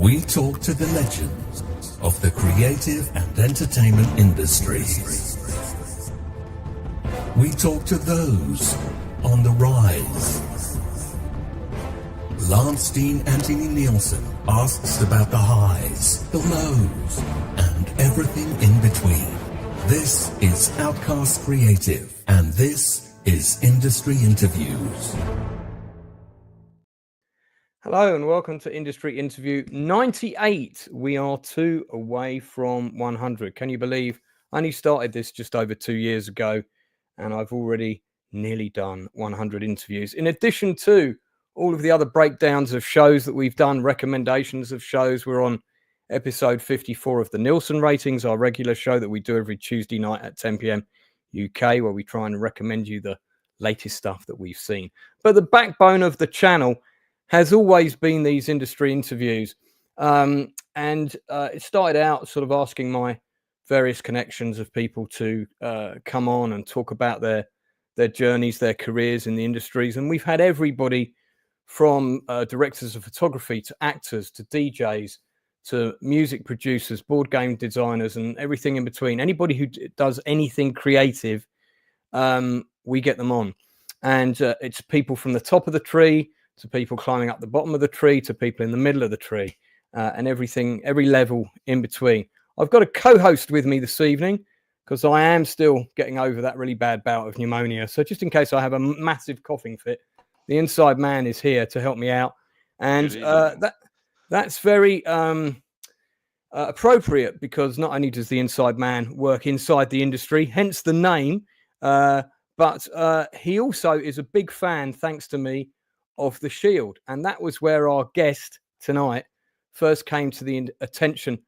We talk to the legends of the creative and entertainment industries. We talk to those on the rise. Steen Anthony Nielsen asks about the highs, the lows, and everything in between. This is Outcast Creative, and this is Industry Interviews. Hello and welcome to Industry Interview 98. We are 2 away from 100. Can you believe I only started this just over 2 years ago and I've already nearly done 100 interviews. In addition to all of the other breakdowns of shows that we've done, recommendations of shows. We're on episode 54 of the Nielsen ratings, our regular show that we do every Tuesday night at 10 p.m. UK, where we try and recommend you the latest stuff that we've seen. But the backbone of the channel has always been these industry interviews. It started out sort of asking my various connections of people to come on and talk about their journeys, their careers in the industries. And we've had everybody from directors of photography to actors to DJs to music producers, board game designers, and everything in between. Anybody who does anything creative, we get them on. And it's people from the top of the tree to people climbing up the bottom of the tree to people in the middle of the tree and everything, every level in between. I've got a co-host with me this evening because I am still getting over that really bad bout of pneumonia. So just in case I have a massive coughing fit, the inside man is here to help me out. And that's very appropriate because not only does the inside man work inside the industry, hence the name, but he also is a big fan, thanks to me, of The Shield. And that was where our guest tonight first came to the attention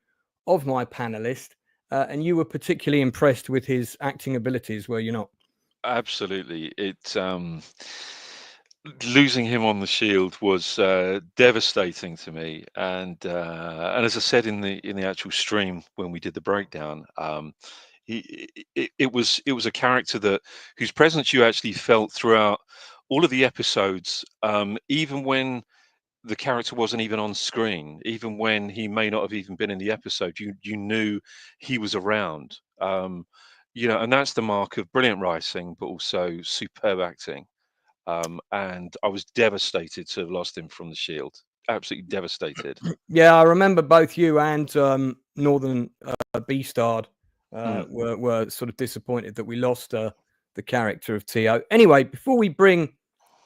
of my panelist. And you were particularly impressed with his acting abilities, were you not? Absolutely. Losing him on The Shield was devastating to me, and as I said in the actual stream when we did the breakdown, it was a character whose presence you actually felt throughout all of the episodes, even when the character wasn't even on screen, even when he may not have even been in the episode, you knew he was around. And that's the mark of brilliant writing, but also superb acting. And I was devastated to have lost him from The Shield. Absolutely devastated. Yeah, I remember both you and Northern B-Starred were sort of disappointed that we lost the character of T.O. Anyway, before we bring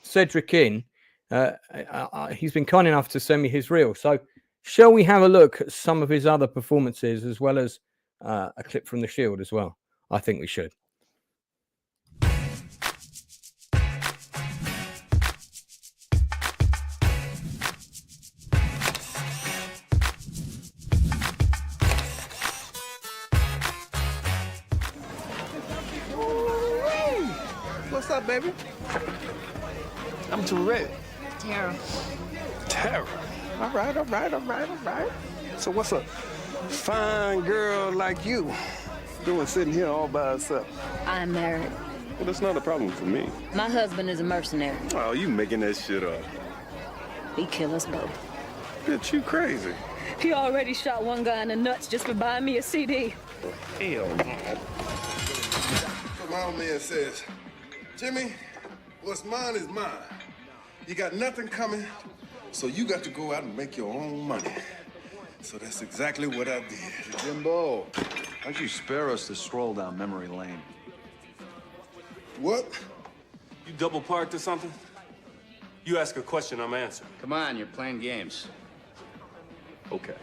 Cedric in, he's been kind enough to send me his reel. So shall we have a look at some of his other performances as well as a clip from The Shield as well? I think we should. What's up, baby? I'm Tourette. Tara. Tara. All right. So what's a fine girl like you doing sitting here all by herself? I'm married. Well, that's not a problem for me. My husband is a mercenary. Oh, you making that shit up. He'd kill us both. Bitch, you crazy. He already shot one guy in the nuts just for buying me a CD. Hell no. My old man says, Jimmy, what's mine is mine. You got nothing coming, so you got to go out and make your own money. So that's exactly what I did. Jimbo, how'd you spare us to stroll down memory lane? What? You double parked or something? You ask a question, I'm answering. Come on, you're playing games. Okay.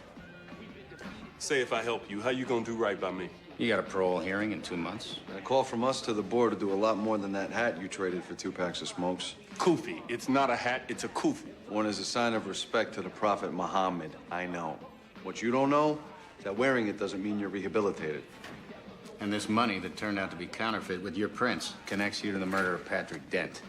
Say if I help you, how you gonna do right by me? You got a parole hearing in 2 months. A call from us to the board to do a lot more than that hat you traded for 2 packs of smokes. Kufi. It's not a hat, it's a kufi. One is a sign of respect to the Prophet Muhammad. I know. What you don't know is that wearing it doesn't mean you're rehabilitated. And this money that turned out to be counterfeit with your prints connects you to the murder of Patrick Dent.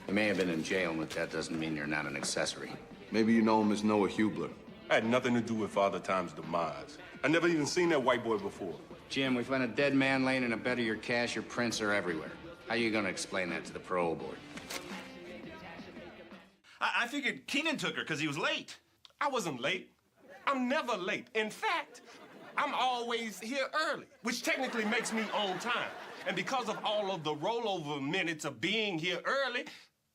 You may have been in jail, but that doesn't mean you're not an accessory. Maybe you know him as Noah Hubler. I had nothing to do with Father Time's demise. I never even seen that white boy before. Jim, we found a dead man laying in a bed of your cash. Your prints are everywhere. How are you gonna explain that to the parole board? I figured Keenan took her because he was late. I wasn't late. I'm never late. In fact, I'm always here early, which technically makes me on time. And because of all of the rollover minutes of being here early,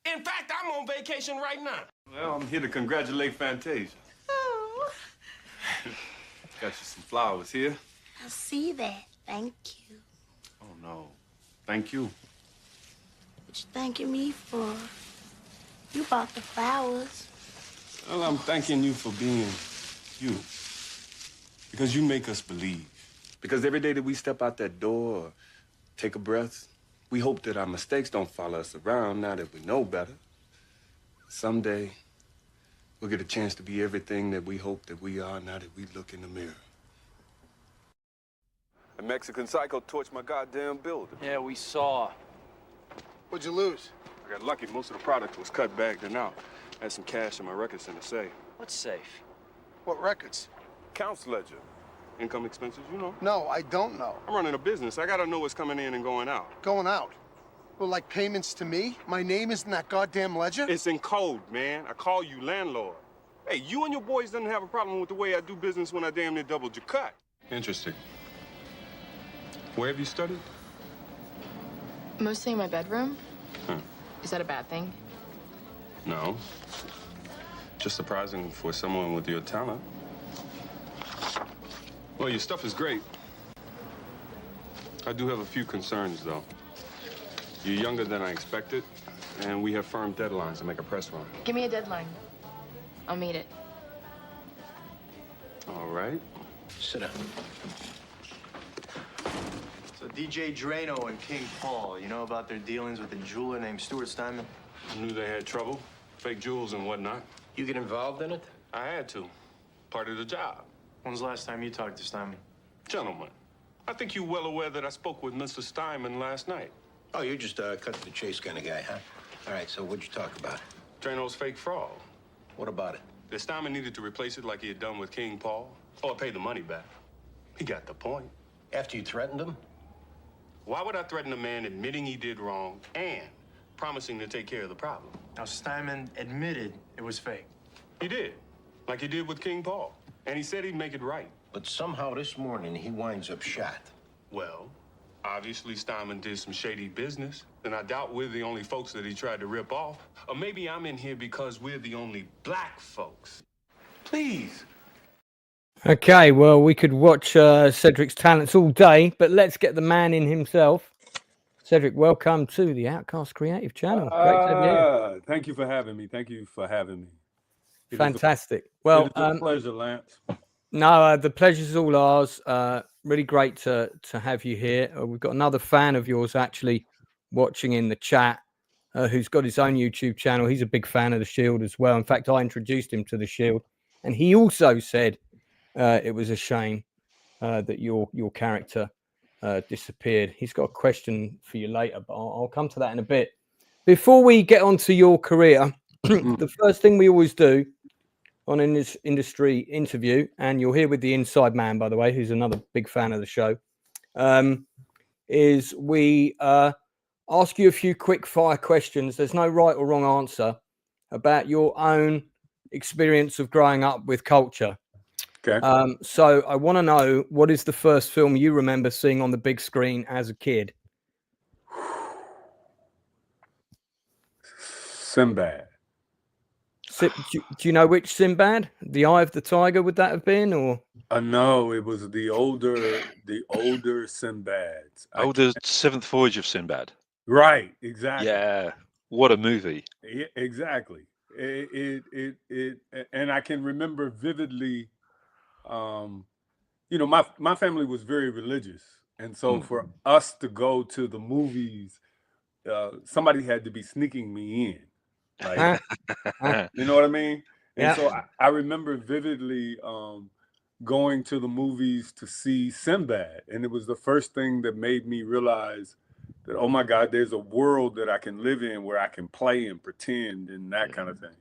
in fact, I'm on vacation right now. Well, I'm here to congratulate Fantasia. Oh. Got you some flowers here. I see that. Thank you. Oh, no. Thank you. What you thanking me for? You bought the flowers. Well, I'm thanking you for being you. Because you make us believe. Because every day that we step out that door or take a breath, we hope that our mistakes don't follow us around now that we know better. Someday, we'll get a chance to be everything that we hope that we are now that we look in the mirror. A Mexican psycho torched my goddamn building. Yeah, we saw. What'd you lose? I got lucky. Most of the product was cut, bagged, and out. I had some cash in my records in the safe. What's safe? What records? Accounts ledger. Income expenses, you know. No, I don't know. I'm running a business. I gotta know what's coming in and going out. Going out? Well, like payments to me? My name is in that goddamn ledger? It's in code, man. I call you landlord. Hey, you and your boys didn't have a problem with the way I do business when I damn near doubled your cut. Interesting. Where have you studied? Mostly in my bedroom. Huh. Is that a bad thing? No. Just surprising for someone with your talent. Well, your stuff is great. I do have a few concerns, though. You're younger than I expected, and we have firm deadlines to make a press run. Give me a deadline. I'll meet it. All right. Sit down. So DJ Drano and King Paul, you know about their dealings with a jeweler named Stuart Steinman? I knew they had trouble. Fake jewels and whatnot. You get involved in it? I had to. Part of the job. When's the last time you talked to Steinman? Gentlemen, I think you're well aware that I spoke with Mr. Steinman last night. Oh, you're just a cut-to-the-chase kind of guy, huh? All right, so what'd you talk about? Drano's fake fraud. What about it? That Steinman needed to replace it like he had done with King Paul, or pay the money back. He got the point. After you threatened him? Why would I threaten a man admitting he did wrong and promising to take care of the problem? Now, Steinman admitted it was fake. He did, like he did with King Paul. And he said he'd make it right. But somehow this morning, he winds up shot. Well, obviously Steinman did some shady business, and I doubt we're the only folks that he tried to rip off. Or maybe I'm in here because we're the only black folks. Please. Okay, well, we could watch Cedric's talents all day, but let's get the man in himself. Cedric, welcome to the Outcast Creative Channel. Great to have you here. Thank you for having me. Fantastic. Well, it's a pleasure, Lance. No, the pleasure's all ours. Really great to have you here. We've got another fan of yours actually watching in the chat who's got his own YouTube channel. He's a big fan of The Shield as well. In fact, I introduced him to The Shield, and he also said it was a shame that your character disappeared. He's got a question for you later, but I'll come to that in a bit. Before we get on to your career, the first thing we always do on an industry interview, and you're here with the inside man, by the way, who's another big fan of the show, is we ask you a few quick fire questions. There's no right or wrong answer about your own experience of growing up with culture. Okay. So I want to know, what is the first film you remember seeing on the big screen as a kid? Sinbad. Do you know which Sinbad? The Eye of the Tiger, would that have been, or? No, it was the older Sinbads. The Seventh Voyage of Sinbad. Right, exactly. Yeah, what a movie. Yeah, exactly. And I can remember vividly. My family was very religious, and so for us to go to the movies, somebody had to be sneaking me in. Like, you know what I mean? And so I remember vividly going to the movies to see Sinbad. And it was the first thing that made me realize that, oh my God, there's a world that I can live in where I can play and pretend and that kind of thing.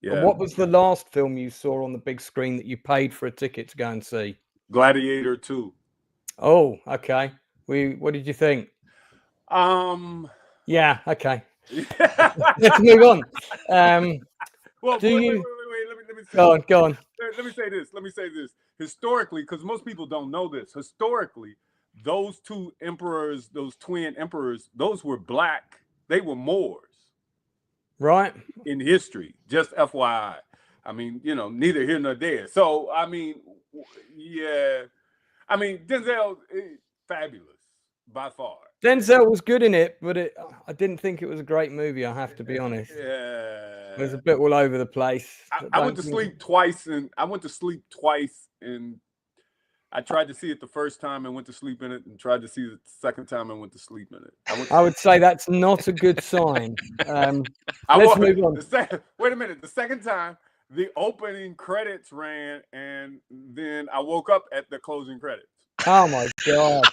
Yeah. And what was the last film you saw on the big screen that you paid for a ticket to go and see? Gladiator 2. Oh, okay. What did you think? Yeah, okay. Let's move on. Well, let me Go on. Let me say this. Historically, because most people don't know this, historically, those two emperors, those twin emperors, those were black. They were Moors. Right. In history, just FYI. I mean, neither here nor there. So, I mean, yeah. I mean, Denzel, fabulous by far. Denzel was good in it, but I didn't think it was a great movie, I have to be honest. Yeah. It was a bit all over the place. I went to sleep twice, and I tried to see it the first time and went to sleep in it, and tried to see it the second time and went to sleep in it. I would say that's not a good sign. Let's move on. Wait a minute. The second time, the opening credits ran, and then I woke up at the closing credits. Oh my God.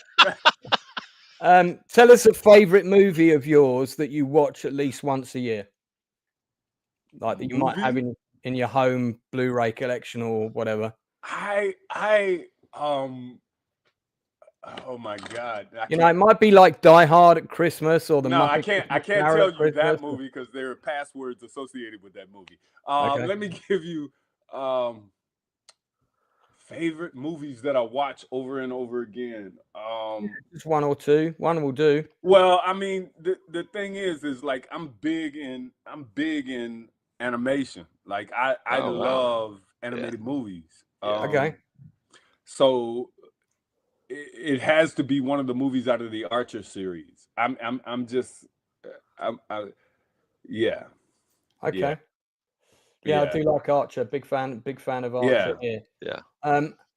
Tell us a favorite movie of yours that you watch at least once a year, like that you might have in your home Blu-ray collection or whatever. Oh my God! It might be like Die Hard at Christmas or the. No, I can't tell you that movie because there are passwords associated with that movie. Okay. Let me give you favorite movies that I watch over and over again. Just one or two. One will do. Well, I mean, the thing is like I'm big in animation. Like I love animated movies. Okay. So it has to be one of the movies out of the Archer series. Yeah. Okay. Yeah, I do like Archer. Big fan of Archer. Yeah.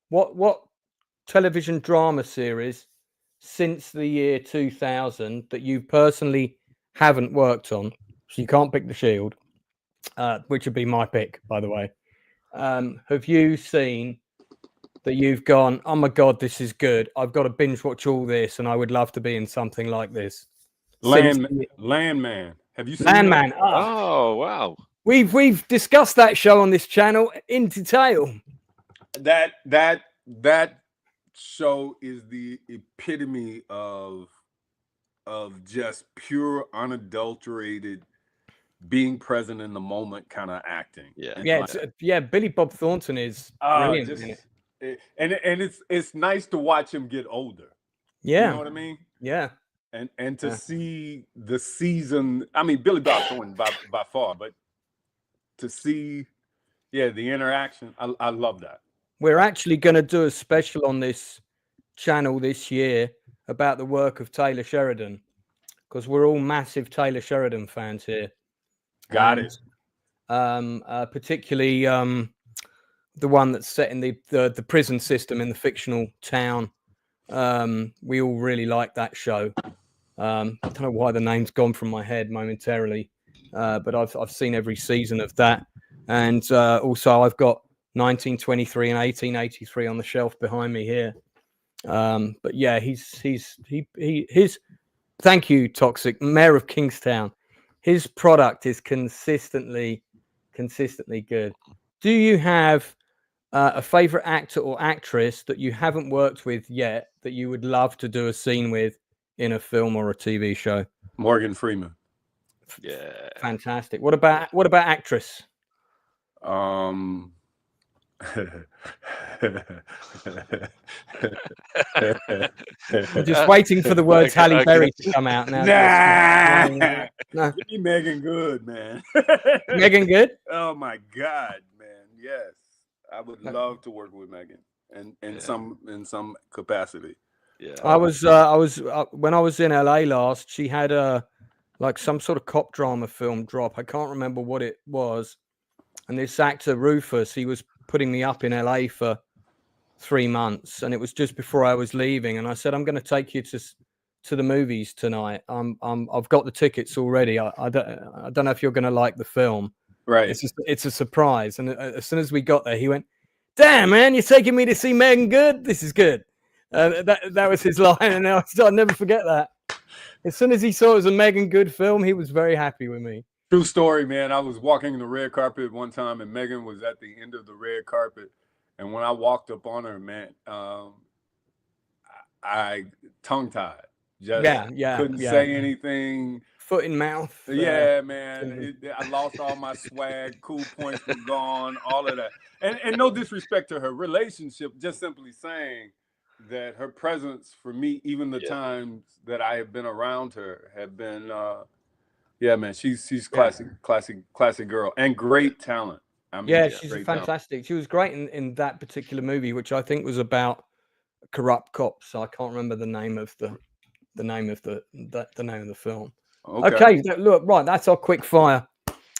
What television drama series since the year 2000 that you personally haven't worked on? So you can't pick The Shield, which would be my pick, by the way. Have you seen that you've gone, oh my God, this is good. I've got to binge watch all this and I would love to be in something like this. Landman. Have you seen Landman? Oh, wow. We've discussed that show on this channel in detail. That show is the epitome of just pure, unadulterated, being present in the moment kind of acting. Yeah. Billy Bob Thornton is brilliant in it. And it's nice to watch him get older. Yeah. You know what I mean? Yeah. And to see the season, I mean, Billy Bob Thornton by far, but to see, the interaction, I love that. We're actually going to do a special on this channel this year about the work of Taylor Sheridan, because we're all massive Taylor Sheridan fans here. Got it. Particularly the one that's set in the prison system in the fictional town. We all really like that show. I don't know why the name's gone from my head momentarily, but I've seen every season of that, and also I've got 1923 and 1883 on the shelf behind me here. But yeah, his thank you, Toxic, Mayor of Kingstown. His product is consistently good. Do you have a favorite actor or actress that you haven't worked with yet that you would love to do a scene with in a film or a TV show? Morgan Freeman. Yeah. Fantastic. What about actress? I'm just waiting for the words Halle Berry to come out now. No. Give me Megan Good, man. Megan Good? Oh my God, man. Yes. I would love to work with Megan in some capacity. Yeah. I was when I was in LA last, she had like some sort of cop drama film drop. I can't remember what it was. And this actor Rufus, he was putting me up in LA for 3 months, and it was just before I was leaving. And I said, I'm going to take you to the movies tonight. I've got the tickets already. I don't know if you're going to like the film. Right. It's a surprise. And as soon as we got there, he went, "Damn, man, you're taking me to see Megan Good? This is good." That was his line, and I'll never forget that. As soon as he saw it was a Megan Good film, he was very happy with me. True story, man. I was walking the red carpet one time, and Megan was at the end of the red carpet. And when I walked up on her, man, I tongue-tied. Just couldn't say anything. foot in mouth. Yeah, man. I lost all my swag. Cool points were gone. All of that. And no disrespect to her relationship, just simply saying that her presence for me, even the times that I have been around her, have been. Yeah, man. She's classic girl and great talent. I mean, Yeah, she's fantastic. Talent. She was great in that particular movie, which I think was about corrupt cops. I can't remember the name of the name of the film. Okay, look, right, that's our quick fire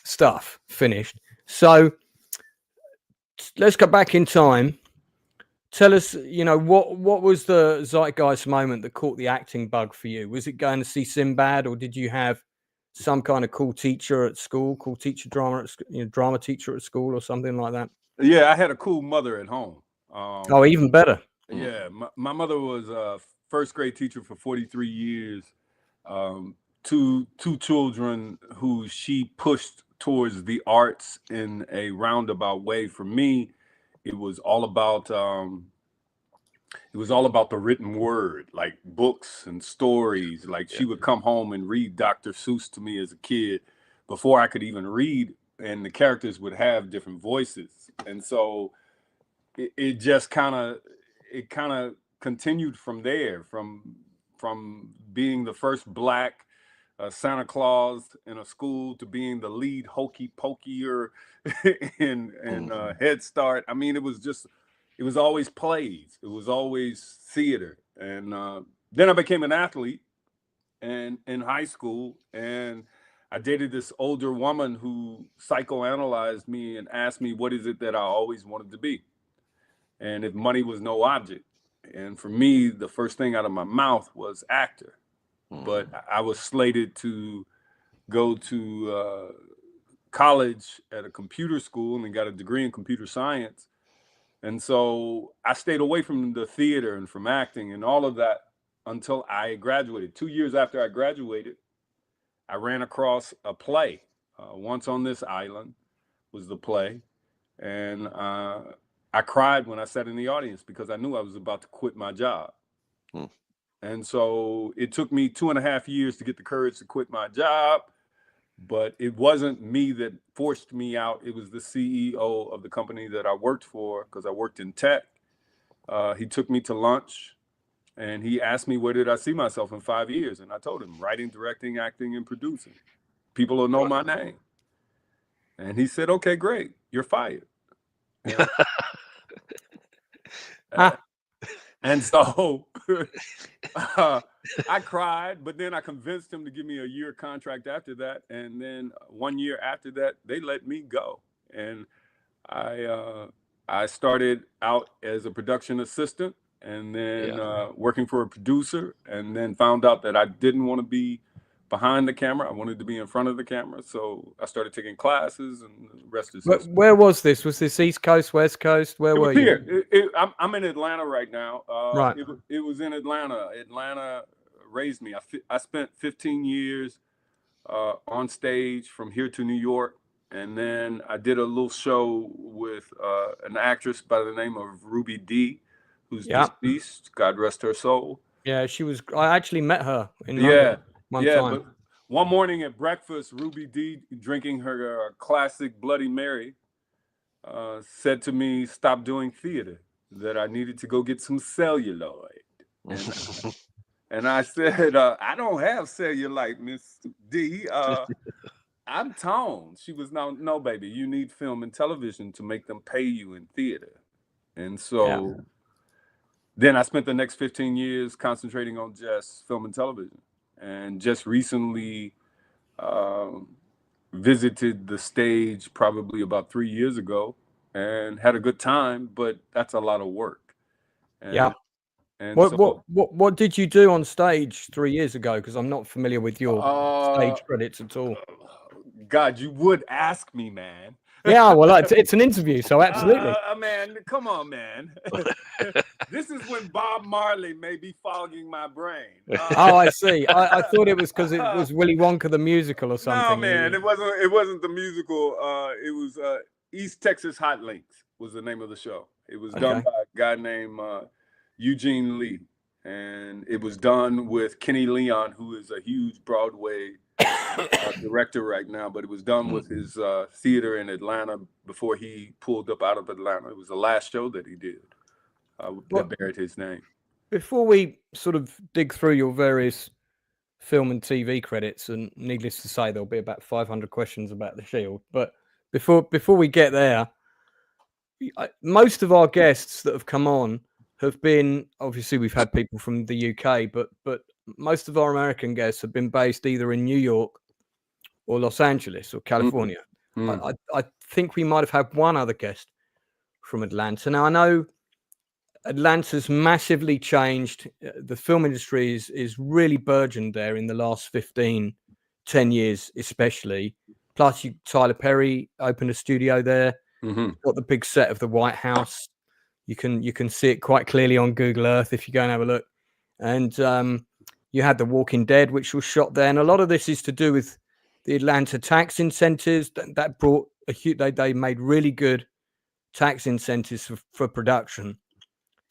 stuff finished. So let's go back in time. Tell us, what was the zeitgeist moment that caught the acting bug for you? Was it going to see Sinbad, or did you have some kind of cool teacher at school, drama teacher at school or something like that? Yeah, I had a cool mother at home. Oh, even better. Yeah, my mother was a first grade teacher for 43 years. Two children who she pushed towards the arts in a roundabout way. For me, it was all about the written word, like books and stories. Like she would come home and read Dr. Seuss to me as a kid before I could even read, and the characters would have different voices. And so it just kind of continued from there, from being the first Black Santa Claus in a school to being the lead hokey pokier in Head Start. I mean, it was always plays. It was always theater. And then I became an athlete and in high school, and I dated this older woman who psychoanalyzed me and asked me, what is it that I always wanted to be? And if money was no object. And for me, the first thing out of my mouth was actor. But I was slated to go to college at a computer school and got a degree in computer science. And so I stayed away from the theater and from acting and all of that until I graduated. 2 years after I graduated, I ran across a play. Once on This Island was the play. And I cried when I sat in the audience because I knew I was about to quit my job. And so it took me 2.5 years to get the courage to quit my job, but it wasn't me that forced me out. It was the CEO of the company that I worked for, because I worked in tech. He took me to lunch and he asked me, where did I see myself in 5 years? And I told him, writing, directing, acting, and producing. People will know my name. And he said, okay, great, you're fired. And so I cried, but then I convinced him to give me a year contract after that. And then 1 year after that, they let me go. And I started out as a production assistant and then working for a producer, and then found out that I didn't want to be behind the camera. I wanted to be in front of the camera. So I started taking classes, and the rest is history. Where was this? Was this East Coast, West Coast? Where were you? Here. I'm in Atlanta right now. Right. It was in Atlanta. Atlanta raised me. I spent 15 years on stage from here to New York. And then I did a little show with an actress by the name of Ruby Dee, who's deceased. God rest her soul. Yeah, she was. I actually met her in London one time. But one morning at breakfast, Ruby Dee, drinking her classic Bloody Mary, said to me, stop doing theater, that I needed to go get some celluloid. And I said, I don't have cellulite, Miss D. I'm toned. She was, no, baby, you need film and television to make them pay you in theater. And so then I spent the next 15 years concentrating on just film and television. And just recently visited the stage probably about 3 years ago and had a good time, but that's a lot of work. And, and what did you do on stage 3 years ago? Because I'm not familiar with your stage credits at all. God, you would ask me, man. Yeah, well, it's an interview, so absolutely. Man, come on, man. This is when Bob Marley may be fogging my brain. Oh, I see. I thought it was because it was Willy Wonka the musical or something. No, man, it wasn't the musical. It was East Texas Hot Links was the name of the show. It was done by a guy named Eugene Lee, and it was done with Kenny Leon, who is a huge Broadway director right now, but it was done with his theater in Atlanta before he pulled up out of Atlanta. It was the last show that he did that buried his name. Before we sort of dig through your various film and TV credits, and needless to say, there'll be about 500 questions about The Shield. But before we get there, most of our guests that have come on have been, obviously we've had people from the UK, but most of our American guests have been based either in New York or Los Angeles or California. I think we might have had one other guest from Atlanta. Now, I know Atlanta's massively changed. The film industry is really burgeoned there in the last 10 years, especially. Plus, Tyler Perry opened a studio there. Got the big set of the White House. You can see it quite clearly on Google Earth if you go and have a look. And you had The Walking Dead, which was shot there. And a lot of this is to do with the Atlanta tax incentives that brought a huge. They made really good tax incentives for production.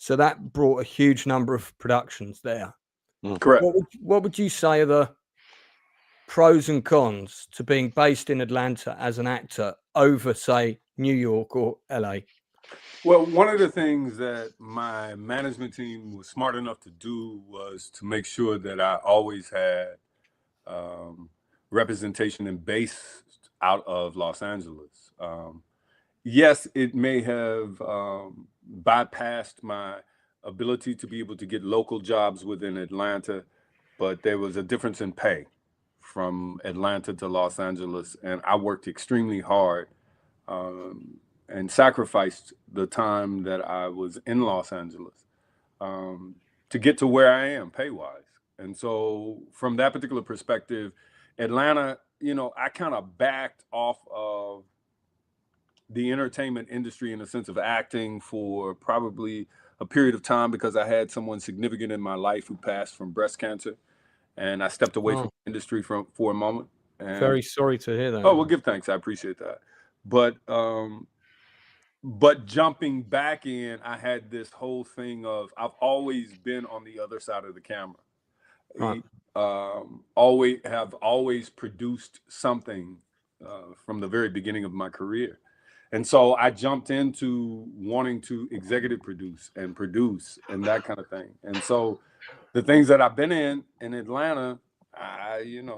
So that brought a huge number of productions there. Correct. What would you say are the pros and cons to being based in Atlanta as an actor over, say, New York or LA? Well, one of the things that my management team was smart enough to do was to make sure that I always had representation and based out of Los Angeles. Yes, it may have bypassed my ability to be able to get local jobs within Atlanta, but there was a difference in pay from Atlanta to Los Angeles, and I worked extremely hard and sacrificed the time that I was in Los Angeles to get to where I am pay-wise. And so from that particular perspective, Atlanta, I kind of backed off of the entertainment industry in the sense of acting for probably a period of time because I had someone significant in my life who passed from breast cancer, and I stepped away from the industry for a moment. And, very sorry to hear that. Oh, well, give thanks. I appreciate that. But jumping back in, I had this whole thing of I've always been on the other side of the camera. Right. Always produced something from the very beginning of my career. And so I jumped into wanting to executive produce and that kind of thing. And so the things that I've been in Atlanta, hey,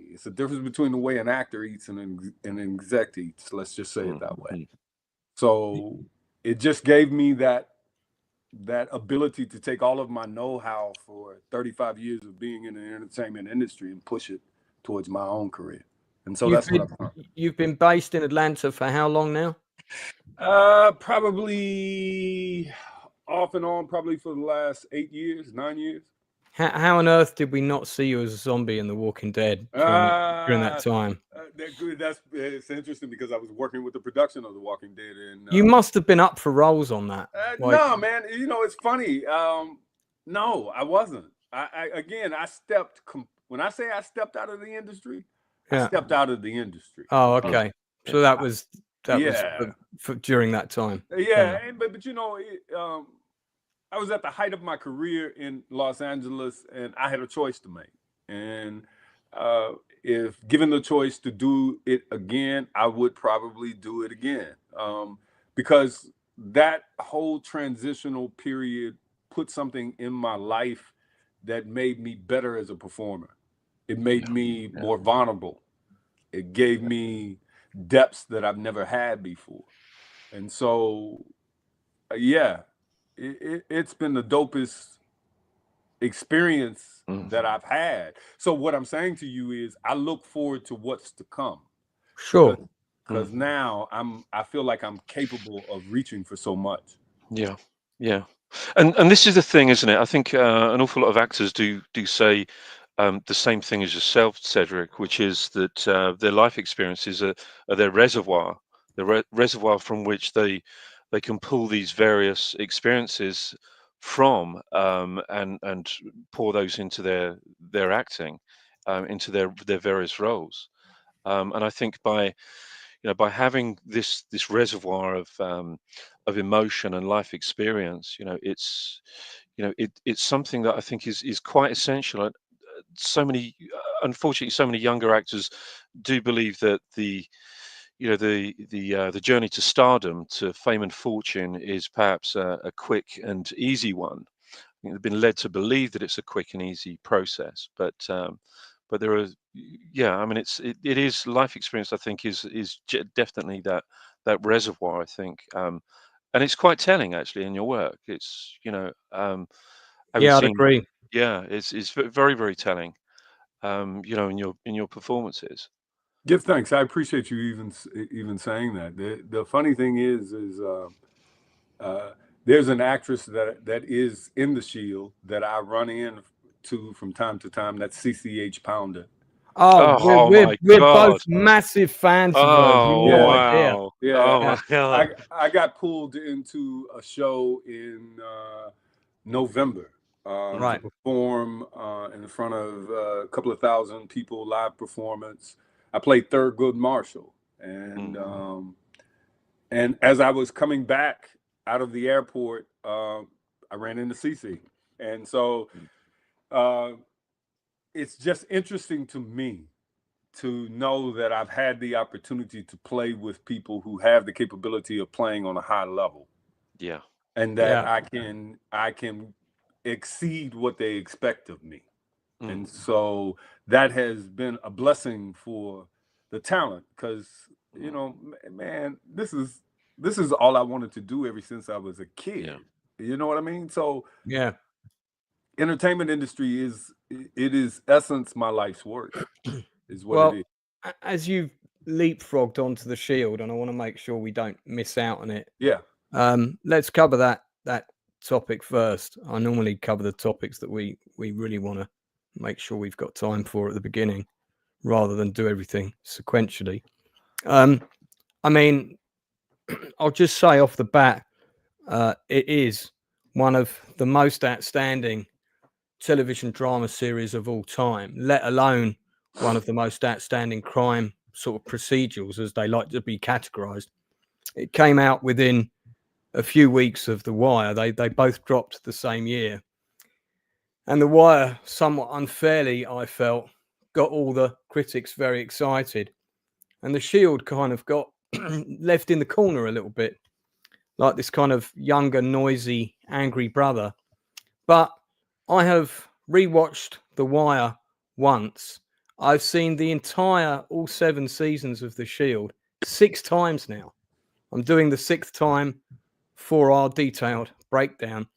it's the difference between the way an actor eats and an exec eats. Let's just say it that way. So it just gave me that ability to take all of my know-how for 35 years of being in the entertainment industry and push it towards my own career. And so You've been based in Atlanta for how long now? Probably off and on, probably for the last 9 years. How on earth did we not see you as a zombie in The Walking Dead during that time? It's interesting because I was working with the production of The Walking Dead, and you must have been up for roles on that. No, man. It's funny. No, I wasn't. I stepped. When I say I stepped out of the industry, I stepped out of the industry. Oh, okay. So that was for during that time. Yeah, but I was at the height of my career in Los Angeles, and I had a choice to make. And if given the choice to do it again, I would probably do it again. Because that whole transitional period put something in my life that made me better as a performer. It made me more vulnerable. It gave me depths that I've never had before. And so, it's been the dopest experience that I've had. So what I'm saying to you is I look forward to what's to come. Sure. Because now I feel like I'm capable of reaching for so much. Yeah. And this is the thing, isn't it? I think an awful lot of actors do say the same thing as yourself, Cedric, which is that their life experiences are their reservoir, the reservoir from which they can pull these various experiences from and pour those into their acting, into their various roles. And I think by having this reservoir of emotion and life experience, it's something that I think is quite essential. So many unfortunately, so many younger actors do believe that the journey to stardom, to fame and fortune, is perhaps a quick and easy one. I think they've been led to believe that it's a quick and easy process, but there are, yeah, I mean, it is life experience. I think is definitely that reservoir. I think, and it's quite telling actually in your work. It's having Yeah, I'd seen, agree. yeah, it's very very telling. In your performances. Give thanks. I appreciate you even saying that. The funny thing is there's an actress that is in The Shield that I run in to from time to time. That's CCH Pounder. Oh, Oh my we're both God. massive fans of hers. You Oh no idea. wow. Yeah. Oh my God. I got pulled into a show in November to Right. perform in front of a couple of thousand people, live performance. I played Thurgood Marshall, and as I was coming back out of the airport, I ran into Cece, and so it's just interesting to me to know that I've had the opportunity to play with people who have the capability of playing on a high level. Yeah. And that I can exceed what they expect of me. And so that has been a blessing for the talent, because man, this is all I wanted to do ever since I was a kid. Yeah. You know what I mean? So yeah, entertainment industry is essence my life's work. Is what it is. As you've leapfrogged onto The Shield, and I want to make sure we don't miss out on it. Yeah. Let's cover that topic first. I normally cover the topics that we really want to make sure we've got time for at the beginning, rather than do everything sequentially. I mean, I'll just say off the bat, it is one of the most outstanding television drama series of all time, let alone one of the most outstanding crime sort of procedurals, as they like to be categorized. It came out within a few weeks of The Wire. They both dropped the same year. And The Wire, somewhat unfairly, I felt, got all the critics very excited. And The Shield kind of got left in the corner a little bit, like this kind of younger, noisy, angry brother. But I have rewatched The Wire once. I've seen the entire, all 7 seasons of The Shield 6 times now. I'm doing the 6th time for our detailed breakdown.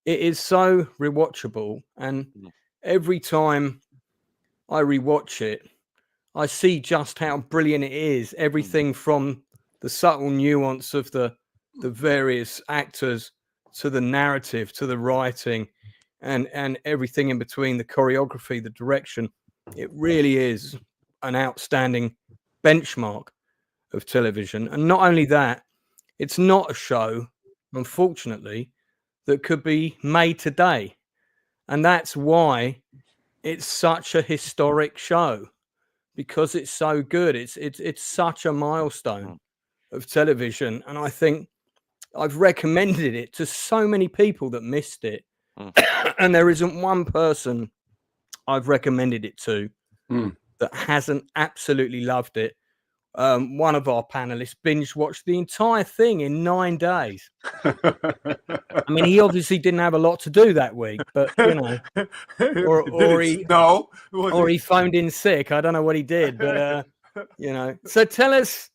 It is so rewatchable, and every time I rewatch it, I see just how brilliant it is. Everything from the subtle nuance of the various actors to the narrative, to the writing, and everything in between, the choreography, the direction. It really is an outstanding benchmark of television. And not only that, it's not a show, unfortunately, that could be made today. And that's why it's such a historic show, because it's so good. It's such a milestone of television. And I think I've recommended it to so many people that missed it. And there isn't one person I've recommended it to that hasn't absolutely loved it. One of our panelists binge watched the entire thing in 9 days. I mean, he obviously didn't have a lot to do that week, but or he phoned in sick. I don't know what he did, but So tell us.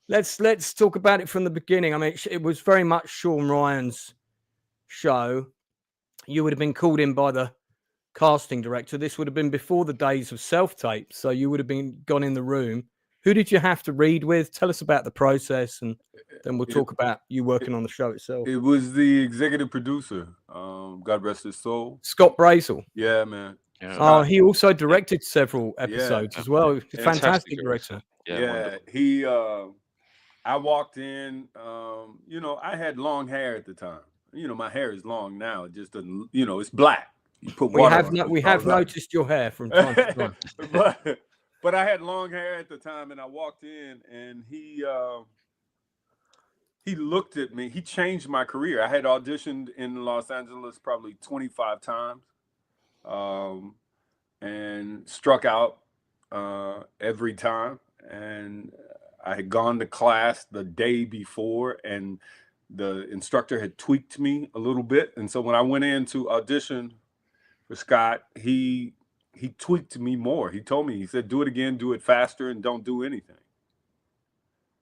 Let's talk about it from the beginning. I mean, it was very much Sean Ryan's show. You would have been called in by the casting director. This would have been before the days of self-tape, so you would have gone in the room. Who did you have to read with? Tell us about the process, and then we'll talk about you working on the show itself. It was the executive producer, God rest his soul, Scott Brazel. Yeah, man. Yeah. Oh, he also directed several episodes as well. Fantastic director. Yeah, he. I walked in. I had long hair at the time. My hair is long now. It just doesn't. It's black. You put water on it, we have noticed your hair from time to time. But I had long hair at the time, and I walked in, and he looked at me. He changed my career. I had auditioned in Los Angeles probably 25 times. and struck out every time. And I had gone to class the day before, and the instructor had tweaked me a little bit. And so when I went in to audition for Scott, he tweaked me more. He told me, he said, do it again, do it faster, and don't do anything.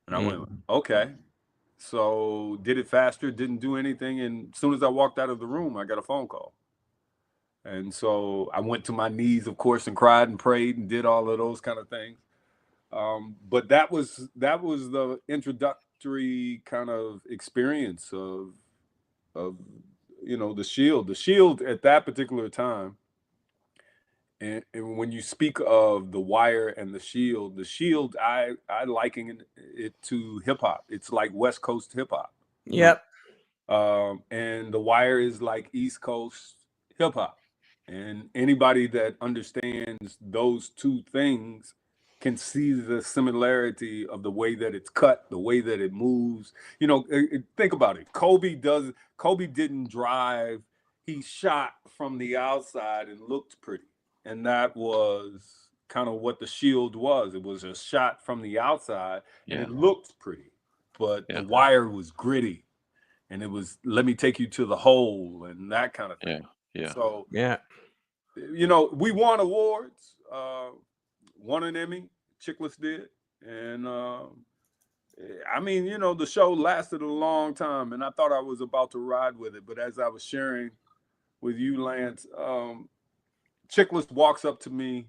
And I went, okay. So did it faster, didn't do anything. And as soon as I walked out of the room, I got a phone call. And so I went to my knees, of course, and cried and prayed and did all of those kind of things. But that was the introductory kind of experience of the Shield. The Shield at that particular time, and when you speak of The Wire and the Shield, I liken it to hip hop. It's like West Coast hip hop. Yep. And The Wire is like East Coast hip hop. And anybody that understands those two things can see the similarity of the way that it's cut, the way that it moves. Think about it. Kobe didn't drive. He shot from the outside and looked pretty. And that was kind of what the Shield was. It was a shot from the outside, and it looked pretty. But The Wire was gritty. And it was, let me take you to the hole and that kind of thing. So, we won awards, won an Emmy, Chickless did. And the show lasted a long time, and I thought I was about to ride with it. But as I was sharing with you, Lance, Chickless walks up to me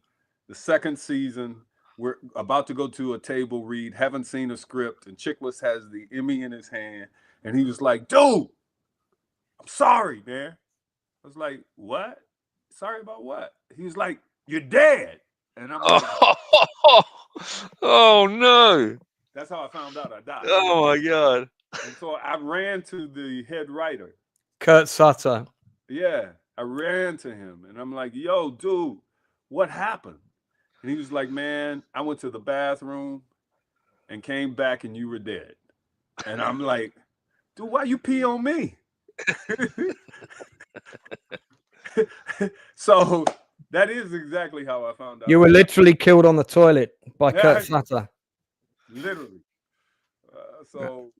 the second season. We're about to go to a table read, haven't seen a script, and Chickless has the Emmy in his hand. And he was like, dude, I'm sorry, man. I was like, what? Sorry about what? He was like, you're dead. And I'm like, oh no. That's how I found out I died. Oh my God. And so I ran to the head writer, Kurt Sutter. Yeah, I ran to him and I'm like, yo, dude, what happened? And he was like, man, I went to the bathroom and came back and you were dead. And I'm like, dude, why you pee on me? So that is exactly how I found out. You were literally killed on the toilet by Kurt Sutter. Literally. So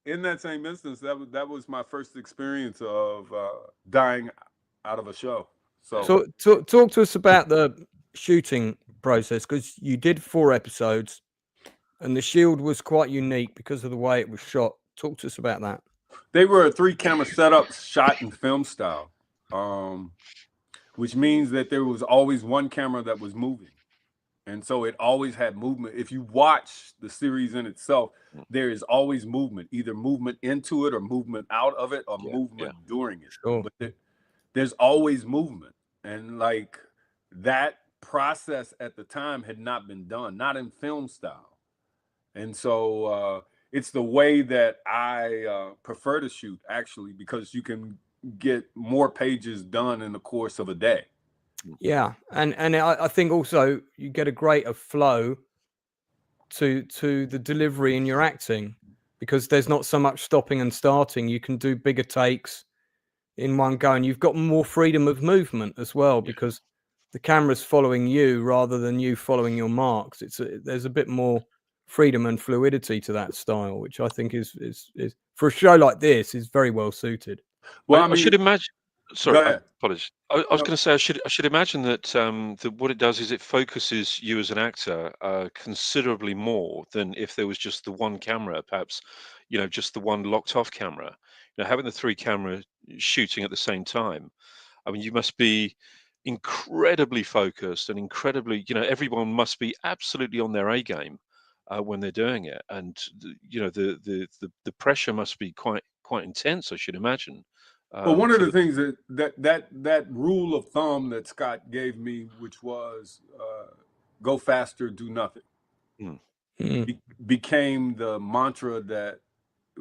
in that same instance, that was my first experience of dying out of a show. So talk to us about the shooting process, because you did 4 episodes and the Shield was quite unique because of the way it was shot. Talk to us about that. They were 3 camera setups shot in film style, which means that there was always one camera that was moving. And so it always had movement. If you watch the series in itself, there is always movement, either movement into it or movement out of it or movement during it. Sure. But there's always movement. And like that process at the time had not been done, not in film style. And so it's the way that I prefer to shoot, actually, because you can get more pages done in the course of a day. Yeah, and I think also you get a greater flow to the delivery in your acting, because there's not so much stopping and starting. You can do bigger takes in one go, and you've got more freedom of movement as well, because the camera's following you rather than you following your marks. There's a bit more freedom and fluidity to that style, which I think is for a show like this is very well suited. Well, I should imagine. Sorry, apologies. I was going to say I should imagine that that what it does is it focuses you as an actor considerably more than if there was just the one camera, perhaps, just the one locked off camera. Having the 3 cameras shooting at the same time, I mean, you must be incredibly focused and incredibly, everyone must be absolutely on their A game when they're doing it, and the pressure must be quite intense, I should imagine. Well, one of the things that rule of thumb that Scott gave me, which was go faster, do nothing, became the mantra that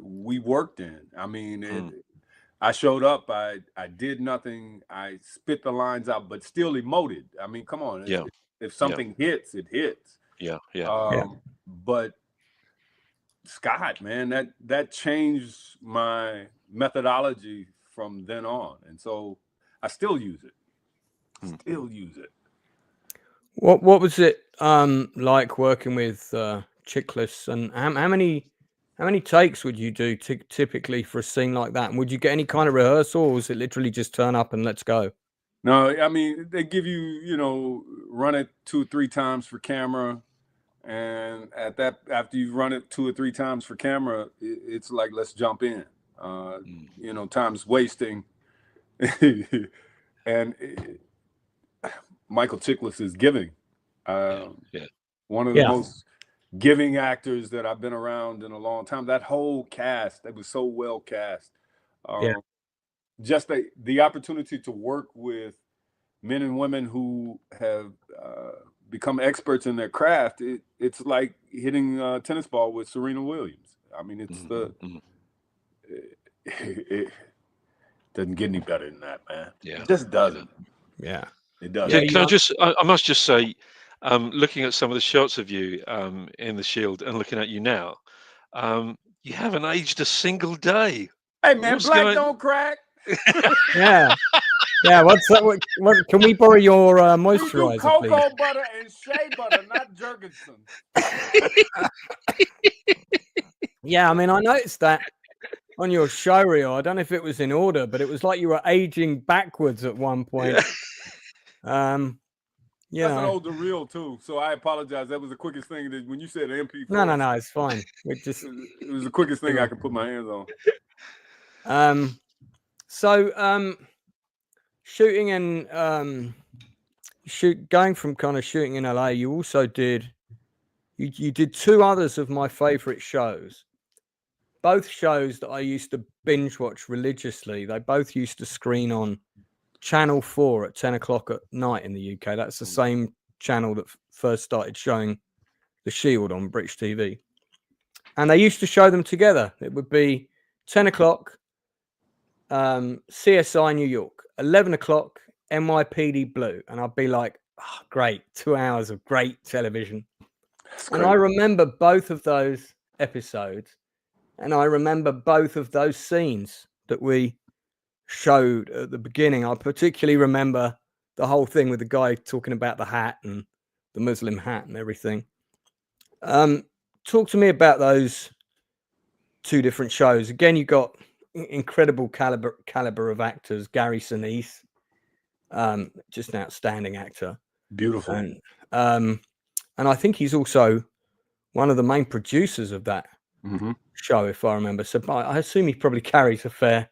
we worked in. I mean, I showed up, I did nothing, I spit the lines out, but still emoted. I mean, come on. If something hits, it hits. But Scott, man, that changed my methodology from then on. And so I still use it. What was it like working with Chickless, and how many takes would you do typically for a scene like that? And would you get any kind of rehearsal, or was it literally just turn up and let's go? No, I mean, they give you, run it 2 or 3 times for camera. And after you've run it 2 or 3 times for camera, it's like, let's jump in. Time's wasting. And Michael Chiklis is giving. One of the most giving actors that I've been around in a long time. That whole cast, that was so well cast. Just the opportunity to work with men and women who have become experts in their craft, it's like hitting a tennis ball with Serena Williams. I mean, it's it doesn't get any better than that, man. Yeah, it just doesn't. Yeah, it does. Yeah, I must just say, looking at some of the shots of you in The Shield and looking at you now, you haven't aged a single day. Hey, man, black don't crack. Yeah. Yeah, what's that? What can we borrow your moisturizer, we do cocoa please? butter and shea butter, not Jergensen. Yeah, I mean, I noticed that on your show reel. I don't know if it was in order, but it was like you were aging backwards at one point. That's an older reel too, so I apologize. That was the quickest thing that when you said MP4. No, it's fine. It was the quickest thing I could put my hands on. Shooting and going from kind of shooting in LA, you also did you did 2 others of my favorite shows. Both shows that I used to binge watch religiously. They both used to screen on Channel 4 at 10 o'clock at night in the UK. That's the same channel that first started showing The Shield on British TV. And they used to show them together. It would be 10 o'clock, CSI New York, 11 o'clock, NYPD Blue. And I'd be like, oh, great, 2 hours of great television. And I remember both of those episodes. And I remember both of those scenes that we showed at the beginning. I particularly remember the whole thing with the guy talking about the hat and the Muslim hat and everything. Talk to me about those 2 different shows. Again, you got incredible caliber of actors. Gary Sinise, just an outstanding actor. Beautiful. And I think he's also one of the main producers of that show, if I remember. So I assume he probably carries a fair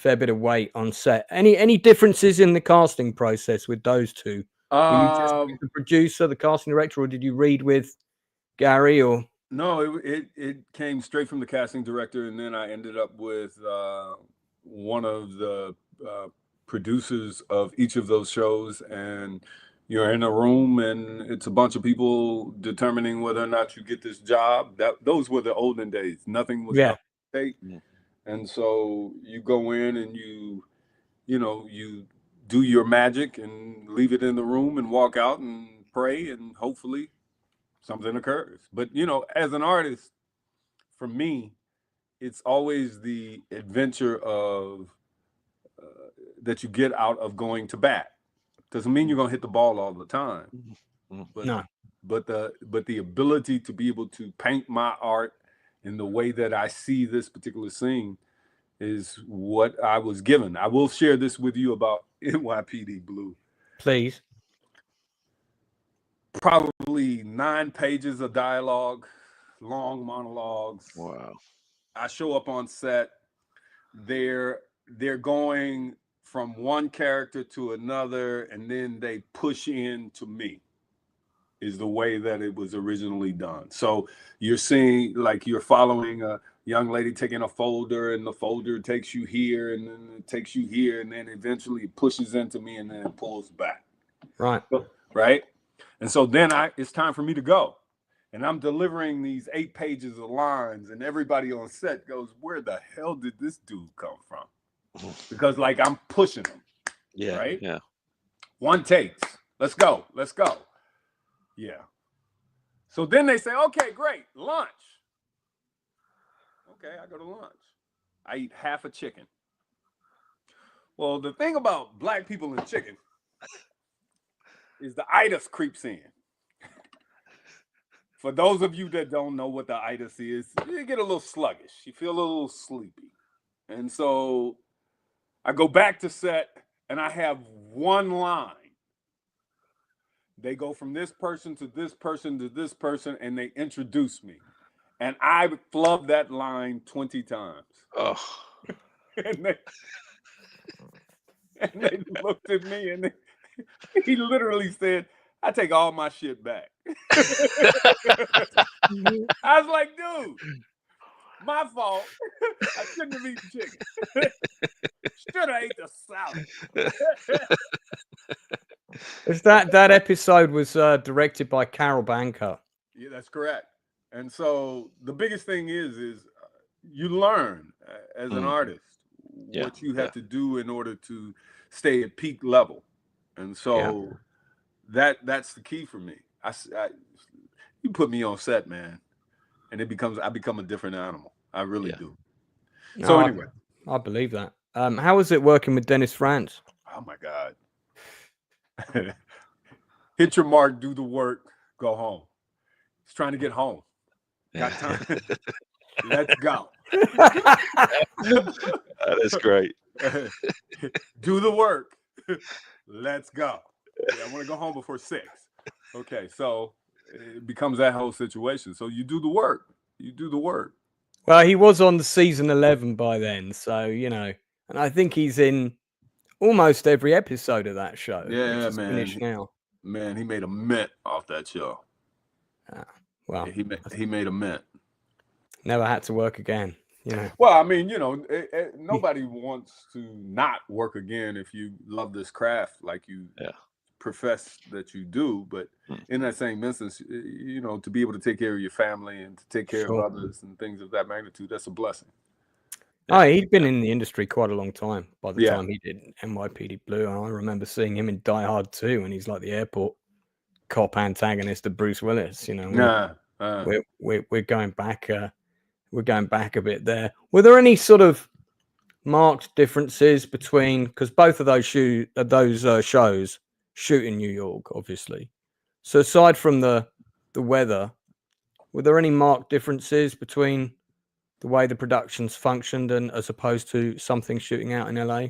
bit of weight on set. Any differences in the casting process with those 2? Were you just the producer, the casting director, or did you read with Gary? Or no, it came straight from the casting director, and then I ended up with one of the producers of each of those shows, and you're in a room and it's a bunch of people determining whether or not you get this job. Those were the olden days. Nothing was up to date. And so you go in and you do your magic and leave it in the room and walk out and pray and hopefully something occurs. But as an artist, for me, it's always the adventure of that you get out of going to bat. Doesn't mean you're gonna hit the ball all the time, but the ability to be able to paint my art in the way that I see this particular scene is what I was given. I will share this with you about NYPD Blue. Please. Probably 9 pages of dialogue, long monologues. Wow. I show up on set. They're going from one character to another, and then they push into me, is the way that it was originally done. So you're seeing, like, you're following a young lady taking a folder, and the folder takes you here, and then it takes you here, and then eventually it pushes into me, and then it pulls back. Right. Right? And so then it's time for me to go. And I'm delivering these 8 pages of lines, and everybody on set goes, where the hell did this dude come from? Because, like, I'm pushing them. Yeah. Right? Yeah. 1 takes. Let's go. Let's go. Yeah. So then they say, okay, great. Lunch. Okay, I go to lunch. I eat half a chicken. Well, the thing about black people and chicken, is the itis creeps in. For those of you that don't know what the itis is, you get a little sluggish. You feel a little sleepy. And so I go back to set and I have one line. They go from this person to this person to this person and they introduce me. And I flubbed that line 20 times. Oh. and they looked at me and he literally said, I take all my shit back. I was like, dude, my fault. I shouldn't have eaten chicken. Should have ate the salad. That episode was directed by Carol Banker. Yeah, that's correct. And so the biggest thing is you learn as an artist what you have to do in order to stay at peak level. And so that's the key for me. You put me on set, man, and I become a different animal. I really do. No, So anyway, I believe that. How was it working with Dennis Franz? oh my God. Hit your mark, do the work, go home. He's trying to get home. Got time. Let's go. That is great. Do the work. Let's go. Yeah, I want to go home before 6. Okay, so it becomes that whole situation. So you do the work. You do the work. Well, he was on the season 11 by then, so and I think he's in almost every episode of that show. Yeah, which is man. finished now. Man, he made a mint off that show. Well, Yeah, he made a mint. never had to work again. Well, I mean, nobody wants to not work again if you love this craft like you profess that you do. But in that same instance, to be able to take care of your family and to take care of others and things of that magnitude, that's a blessing. Oh, he'd been in the industry quite a long time by the Yeah. time he did NYPD Blue. And I remember seeing him in Die Hard 2, and he's like the airport cop antagonist of Bruce Willis. We're going back. We're going back a bit there. Were there any sort of marked differences between, because both of those shows shoot in New York, obviously. So aside from the weather, were there any marked differences between the way the productions functioned and as opposed to something shooting out in LA?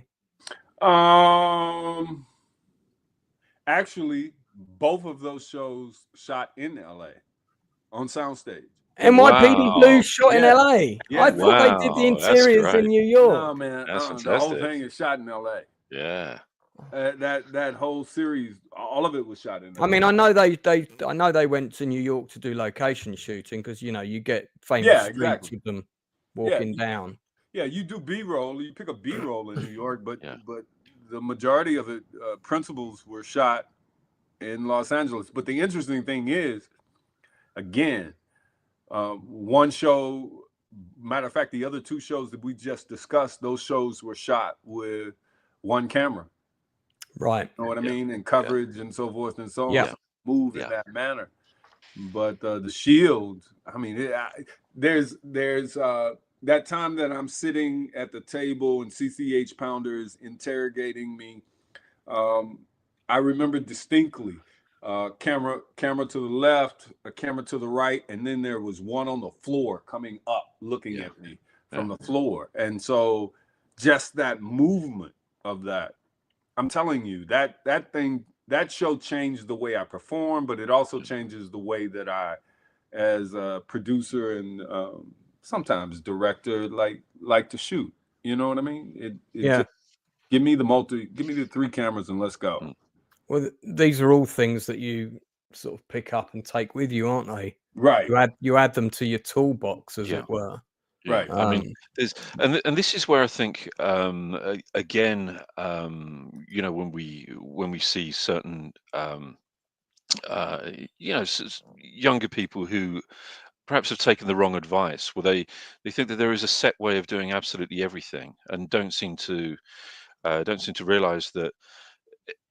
Actually, both of those shows shot in LA on soundstage. NYPD Blue shot in Yeah. LA. Yeah. I thought they did the That's interiors great. in New York. No, man, That's the whole fantastic. thing is shot in LA. Yeah. That whole series, all of it was shot in LA. I mean, I know they went to New York to do location shooting because you get famous streets exactly. with them walking down. Yeah, you do B-roll. You pick up B-roll in New York, but the majority of it, principals were shot in Los Angeles. But the interesting thing is, again, one show, matter of fact, the other 2 shows that we just discussed, those shows were shot with one camera. Right. You know what I mean? And coverage and so forth and so on. Yeah. Move in that manner. But the Shield, I mean, there's that time that I'm sitting at the table and CCH Pounder is interrogating me. I remember distinctly camera to the left, a camera to the right, and then there was one on the floor coming up looking at me from the floor. And so just that movement of that, I'm telling you, that show changed the way I perform, but it also changes the way that I, as a producer and sometimes director, like to shoot. You know what I mean? Just, give me the 3 cameras and let's go. Well, these are all things that you sort of pick up and take with you, aren't they? Right. You add them to your toolbox, as it were. Right. I mean, there's and this is where I think again, when we see certain younger people who perhaps have taken the wrong advice, where they think that there is a set way of doing absolutely everything, and don't seem to realize that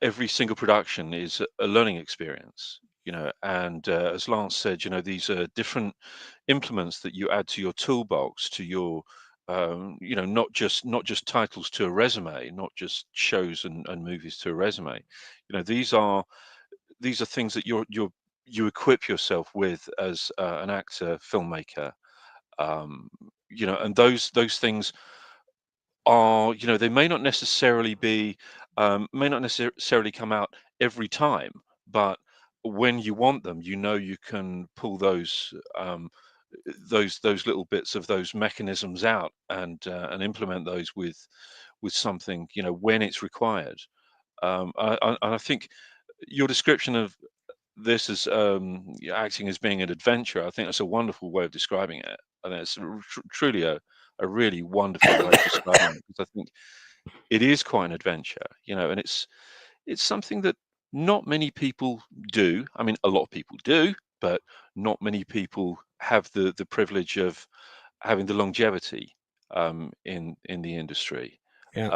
every single production is a learning experience. And as Lance said, these are different implements that you add to your toolbox, to your not just titles to a resume, not just shows and movies to a resume. These are these are things that you equip yourself with as an actor, filmmaker, and those things are, they may not necessarily come out every time, but when you want them, you can pull those little bits of those mechanisms out and implement those with something, when it's required. I think your description of this as acting as being an adventure, I think that's a wonderful way of describing it. I think it's truly a really wonderful way of describing it, because I think it is quite an adventure, and it's something that not many people do. I mean, a lot of people do, but not many people have the privilege of having the longevity in the industry. Yeah.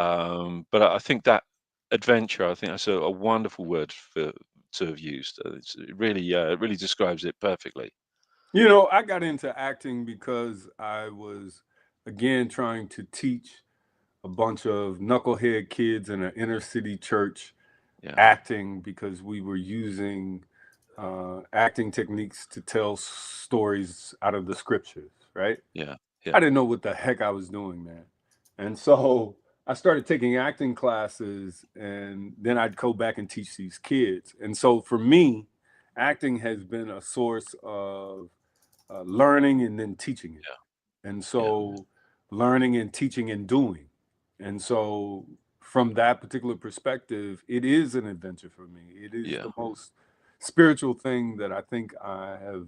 But I think that adventure, I think that's a wonderful word to have used. It really describes it perfectly. I got into acting because I was, again, trying to teach a bunch of knucklehead kids in an inner city church acting, because we were using acting techniques to tell stories out of the scriptures, right? Yeah. I didn't know what the heck I was doing, man. And so I started taking acting classes, and then I'd go back and teach these kids. And so for me, acting has been a source of learning and then teaching it. And so learning and teaching and doing. And so from that particular perspective, it is an adventure for me. It is the most spiritual thing that I think I have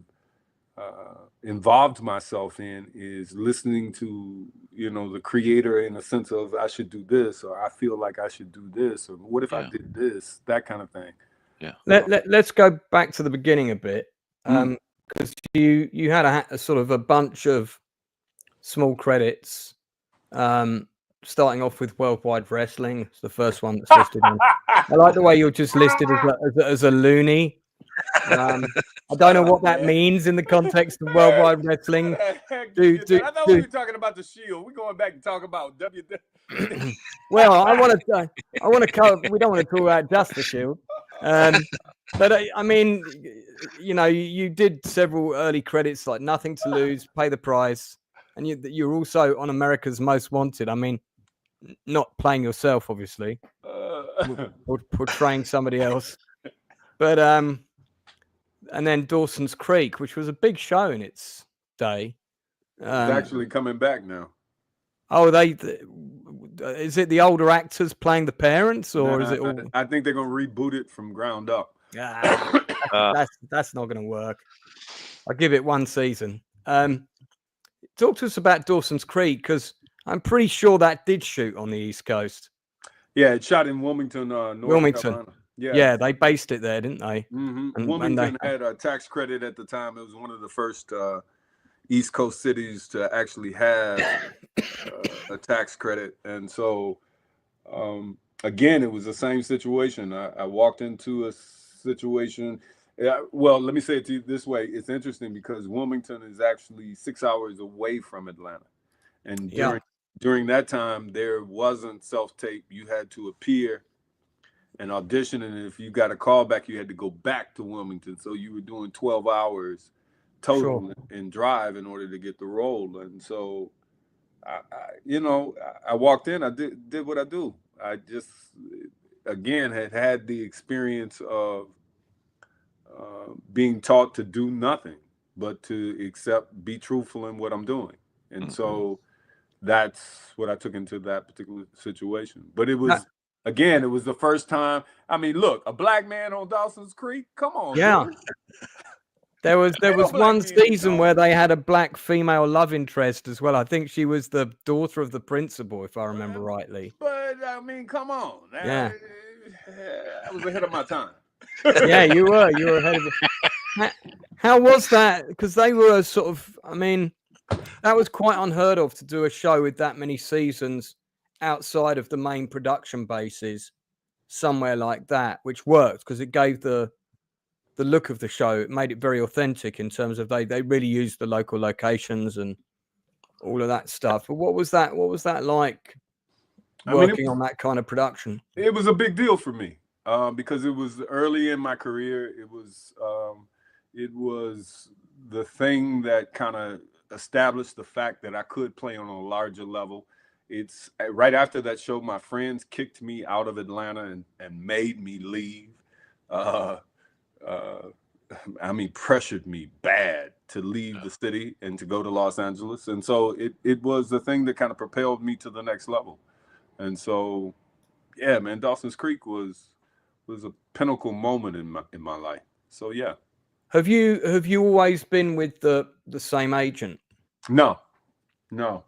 involved myself in, is listening to, the creator, in a sense of, I should do this, or I feel like I should do this, or what if I did this, that kind of thing. Yeah. Let's go back to the beginning a bit. Because you had a sort of a bunch of small credits, starting off with Worldwide Wrestling. It's the first one that's listed on. I like the way you're just listed as a loony. I don't know what that means in the context of Worldwide Wrestling. I thought we were talking about the Shield. We're going back to talk about WWE. Well, I want to cover. We don't want to talk about just the Shield. But I mean, you did several early credits like Nothing to Lose, Pay the Price, and you're also on America's Most Wanted. I mean, not playing yourself, obviously, or portraying somebody else. But and then Dawson's Creek, which was a big show in its day. It's actually coming back now. Oh, is it the older actors playing the parents, or is it all? I think they're gonna reboot it from ground up. That's not gonna work. I'll give it one season. Talk to us about Dawson's Creek, because I'm pretty sure that did shoot on the East Coast. Yeah, it shot in Wilmington, North Carolina. Yeah, they based it there, didn't they? Mm-hmm. And Wilmington had a tax credit at the time. It was one of the first East Coast cities to actually have a tax credit. And so, again, it was the same situation. I walked into a situation. Well, let me say it to you this way. It's interesting because Wilmington is actually 6 hours away from Atlanta. And during that time, there wasn't self-tape. You had to appear and audition, and if you got a call back, you had to go back to Wilmington. So you were doing 12 hours total in drive in order to get the role. And so, I walked in, I did what I do. I just, again, had the experience of being taught to do nothing but to be truthful in what I'm doing. And so that's what I took into that particular situation. But it was, again, it was the first time. I mean, look, a black man on Dawson's Creek. Come on. Yeah. Dude. There was one season where they had a black female love interest as well. I think she was the daughter of the principal, if I remember rightly. But I mean, come on. Yeah. I was ahead of my time. Yeah, you were ahead of it. How was that? Because they were sort of, I mean, that was quite unheard of to do a show with that many seasons outside of the main production bases, somewhere like that, which worked because it gave the look of the show. It made it very authentic in terms of they really used the local locations and all of that stuff. But what was that like working on that kind of production? It was a big deal for me. because it was early in my career. It was the thing that kind of established the fact that I could play on a larger level. It's right after that show, my friends kicked me out of Atlanta and made me leave. I mean, pressured me bad to leave the city and to go to Los Angeles. And so it was the thing that kind of propelled me to the next level. And so, yeah, man, Dawson's Creek was a pinnacle moment in my life. So, yeah. Have you always been with the same agent? No. No.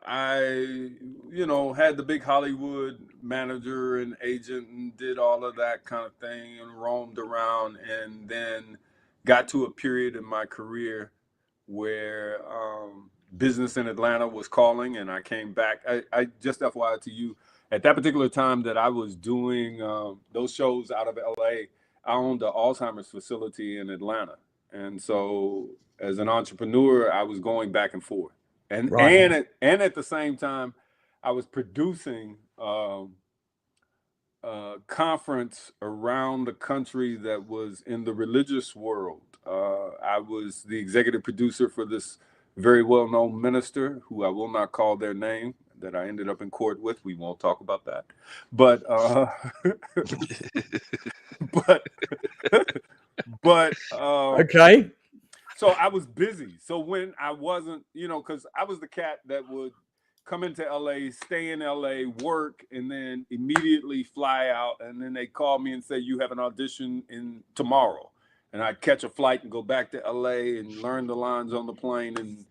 I, had the big Hollywood manager and agent and did all of that kind of thing and roamed around, and then got to a period in my career where business in Atlanta was calling, and I came back. I just FYI to you, at that particular time that I was doing those shows out of LA, I owned an Alzheimer's facility in Atlanta. And so as an entrepreneur, I was going back and forth. And at the same time, I was producing a conference around the country that was in the religious world. I was the executive producer for this very well-known minister, who I will not call their name, that I ended up in court with. We won't talk about that. But okay. So I was busy. So when I wasn't, because I was the cat that would come into LA, stay in LA, work, and then immediately fly out. And then they call me and say, you have an audition tomorrow. And I'd catch a flight and go back to LA and learn the lines on the plane and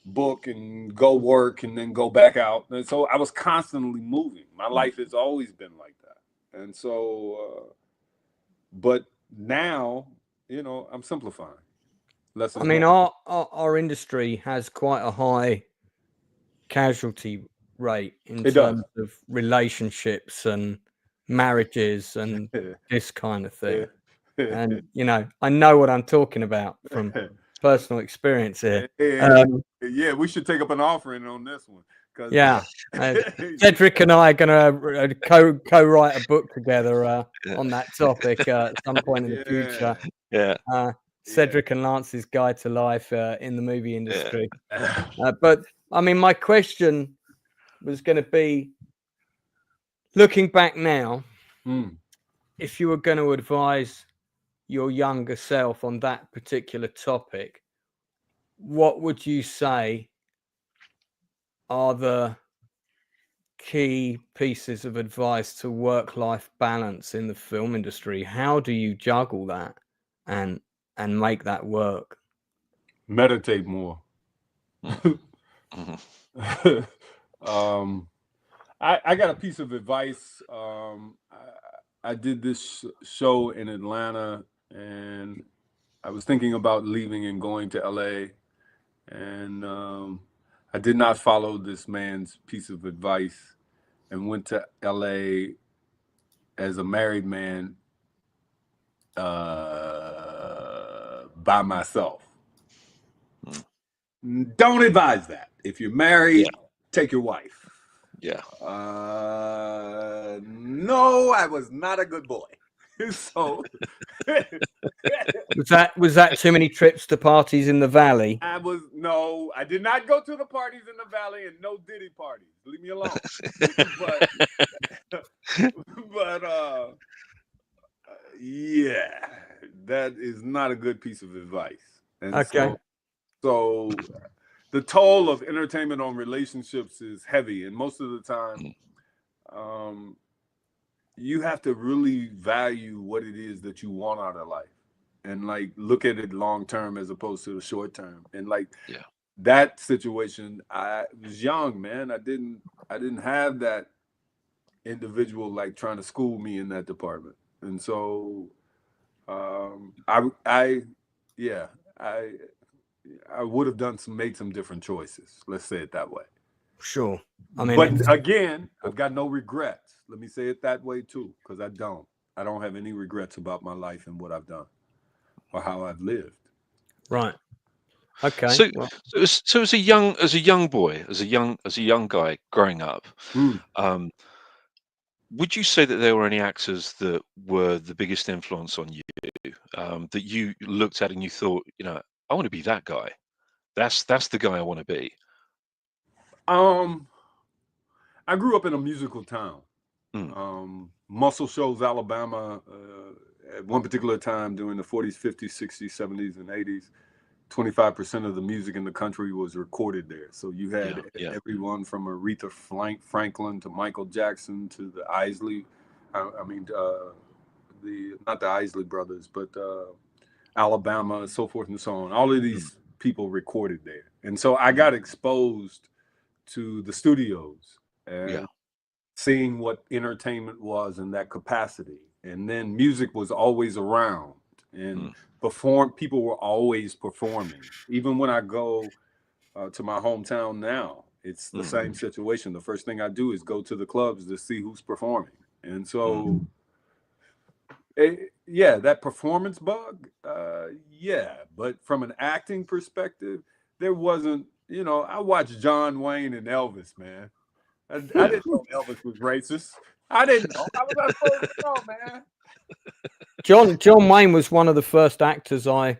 book and go work and then go back out. And so I was constantly moving. My life has always been like that. And so, but now, I'm simplifying. I mean, our industry has quite a high casualty rate in terms of relationships and marriages and this kind of thing. And, I know what I'm talking about from personal experience here. Yeah, we should take up an offering on this one. Yeah. Cedric and I are going to co-write a book together on that topic at some point in the future. Yeah. Cedric and Lance's Guide to Life in the movie industry. But I mean, my question was going to be, looking back now, if you were going to advise your younger self on that particular topic, what would you say are the key pieces of advice to work-life balance in the film industry? How do you juggle that and make that work? Meditate more. I got a piece of advice. I did this show in Atlanta, and I was thinking about leaving and going to LA, and I did not follow this man's piece of advice and went to LA as a married man by myself. Don't advise that. If you're married, take your wife. Yeah. No, I was not a good boy. So was that too many trips to parties in the valley? I did not go to the parties in the valley, and no Diddy parties. Leave me alone. but yeah, that is not a good piece of advice. And okay. So the toll of entertainment on relationships is heavy, and most of the time, you have to really value what it is that you want out of life, and like look at it long term as opposed to the short term. And like that situation, I was young, man. I didn't have that individual like trying to school me in that department, and so I would have made some different choices. Let's say it that way. Sure. I mean, but again, I've got no regrets. Let me say it that way too, because I don't have any regrets about my life and what I've done or how I've lived. Right. Okay. So, Well, so as a young boy, as a young guy growing up, um, would you say that there were any actors that were the biggest influence on you, that you looked at and you thought, I want to be that guy. That's the guy I want to be. I grew up in a musical town. Muscle Shoals, Alabama, at one particular time during the 40s, 50s, 60s, 70s, and 80s, 25% of the music in the country was recorded there. So you had everyone from Aretha Franklin to Michael Jackson to the Isley, not the Isley brothers, but Alabama, and so forth and so on. All of these people recorded there. And so I got exposed to the studios and seeing what entertainment was in that capacity. And then music was always around, and people were always performing. Even when I go to my hometown now, it's the same situation. The first thing I do is go to the clubs to see who's performing. And so that performance bug, but from an acting perspective, there wasn't, I watched John Wayne and Elvis, man. I didn't know Elvis was racist. I didn't know. How was I supposed to know, man? John Wayne was one of the first actors I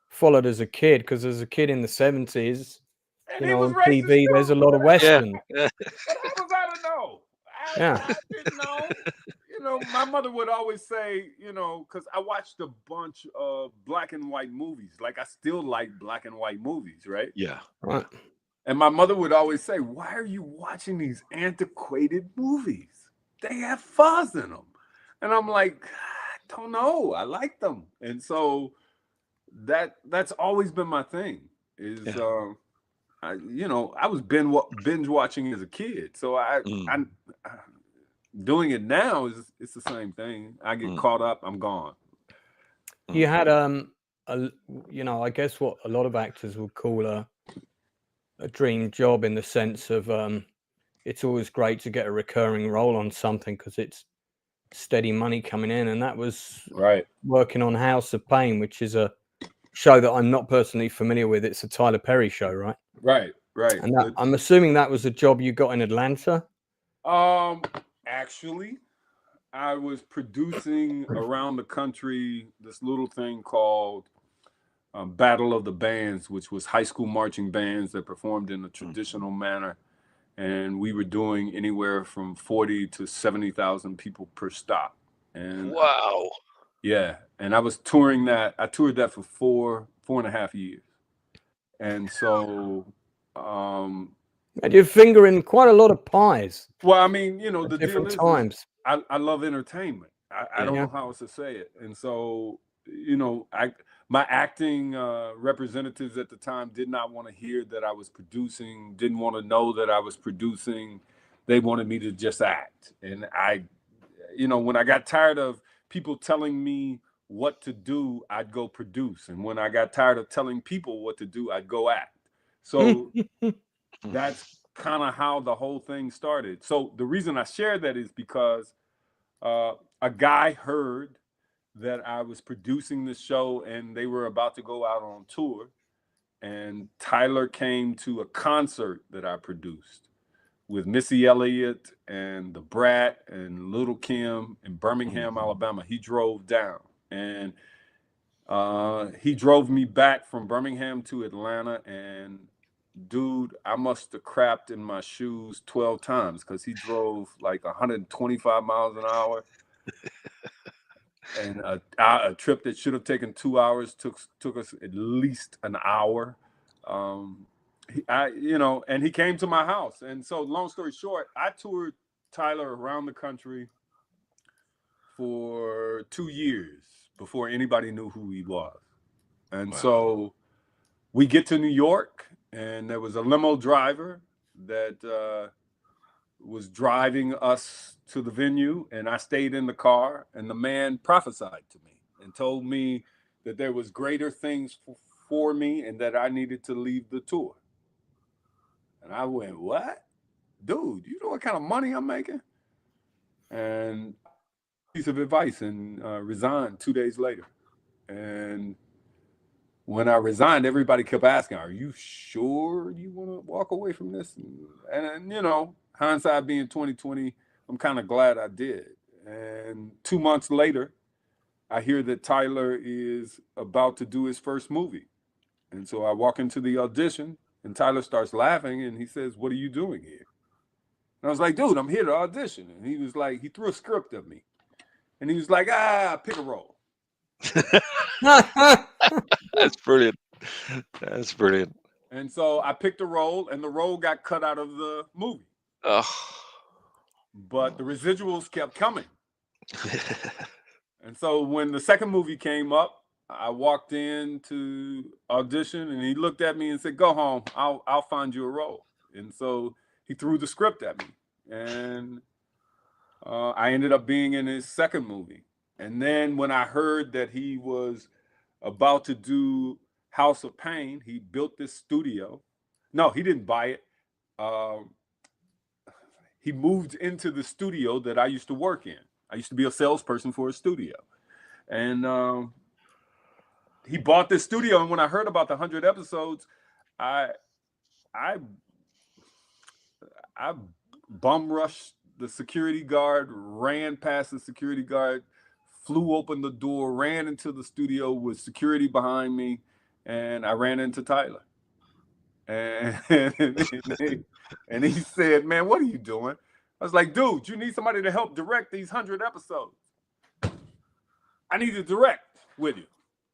followed as a kid, because as a kid in the 70s, on TV, there's a lot of Western. But how was I to know? I didn't know. My mother would always say, because I watched a bunch of black and white movies. Like, I still like black and white movies, right? Yeah. Right. And my mother would always say, why are you watching these antiquated movies? They have fuzz in them. And I'm like, I don't know. I like them. And so that's always been my thing is, I was binge watching as a kid. So I'm doing it now it's the same thing. I get caught up, I'm gone. You had, I guess what a lot of actors would call a dream job, in the sense of it's always great to get a recurring role on something because it's steady money coming in, and that was working on House of Pain, which is a show that I'm not personally familiar with. It's a Tyler Perry show, right? Right. And I'm assuming that was a job you got in Atlanta. Actually, I was producing around the country this little thing called Battle of the Bands, which was high school marching bands that performed in a traditional manner. And we were doing anywhere from 40 to 70,000 people per stop. And wow. Yeah. And I was touring that. I toured that for 4.5 years. And so and you're fingering quite a lot of pies. Well, I mean, the different deal is, times. I love entertainment. I don't know how else to say it. And so, my acting representatives at the time did not want to hear that I was producing, didn't want to know that I was producing. They wanted me to just act. And when I got tired of people telling me what to do, I'd go produce. And when I got tired of telling people what to do, I'd go act. So that's kind of how the whole thing started. So the reason I share that is because a guy heard that I was producing this show and they were about to go out on tour. And Tyler came to a concert that I produced with Missy Elliott and the Brat and Little Kim in Birmingham, Alabama. He drove down and he drove me back from Birmingham to Atlanta. And dude, I must have crapped in my shoes 12 times because he drove like 125 miles an hour. And a trip that should have taken 2 hours took us at least an hour. And he came to my house. And so long story short, I toured Tyler around the country for 2 years before anybody knew who he was. And so we get to New York, and there was a limo driver that was driving us to the venue, and I stayed in the car, and the man prophesied to me and told me that there was greater things for me and that I needed to leave the tour. And I went, what? Dude, you know what kind of money I'm making? And piece of advice, and resigned 2 days later. And when I resigned, everybody kept asking, "Are you sure you want to walk away from this?" And you know, hindsight being 2020, I'm kind of glad I did. And 2 months later, I hear that Tyler is about to do his first movie. And so I walk into the audition, and Tyler starts laughing, and he says, "What are you doing here?" And I was like, "Dude, I'm here to audition." And he was like, he threw a script at me. And he was like, "Pick a role." That's brilliant. That's brilliant. And so I picked a role, and the role got cut out of the movie. Oh. But the residuals kept coming. And so when the second movie came up, I walked in to audition, and he looked at me and said, "Go home. I'll find you a role." And so he threw the script at me, and I ended up being in his second movie. And then when I heard that he was about to do House of Pain, he built this studio. No, he didn't buy it. He moved into the studio that I used to work in. I used to be a salesperson for a studio. And he bought this studio. And when I heard about the 100 episodes, I bum rushed the security guard, ran past the security guard, flew open the door, ran into the studio with security behind me, and I ran into Tyler. And he said, "Man, what are you doing?" I was like, "Dude, you need somebody to help direct these 100 episodes. I need to direct with you."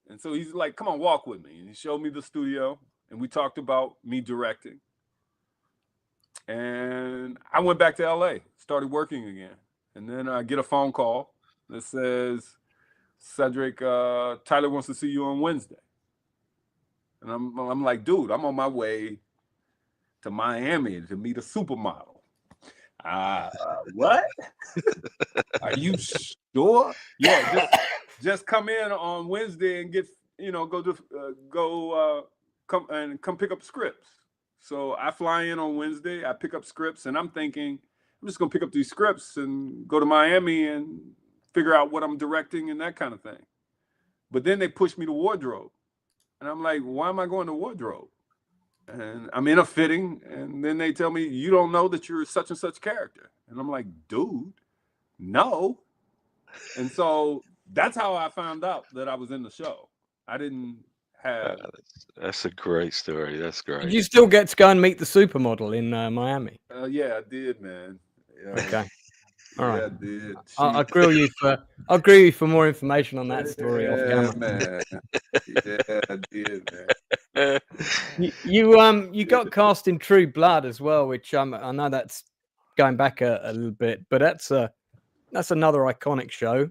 And so he's like, "Come on, walk with me." And he showed me the studio, and we talked about me directing. And I went back to LA, started working again. And then I get a phone call that says, "Cedric, Tyler wants to see you on Wednesday." And I'm like, "Dude, I'm on my way to Miami to meet a supermodel." What? Are you sure? Yeah, just come in on Wednesday and get, come pick up scripts. So I fly in on Wednesday, I pick up scripts, and I'm thinking, I'm just gonna pick up these scripts and go to Miami and figure out what I'm directing and that kind of thing. But then they push me to wardrobe. And I'm like, "Why am I going to wardrobe?" And I'm in a fitting, and then they tell me, "You don't know that you're such and such character." And I'm like, "Dude, no." And so that's how I found out that I was in the show. I didn't have... That's a great story. That's great. Did you still get to go and meet the supermodel in Miami? Yeah, I did, man. Yeah. Okay. All right. Yeah, I did. I'll grill you for more information on that story off camera. Man. Yeah, I did, man. You got cast in True Blood as well, which I know that's going back a little bit, but that's another iconic show.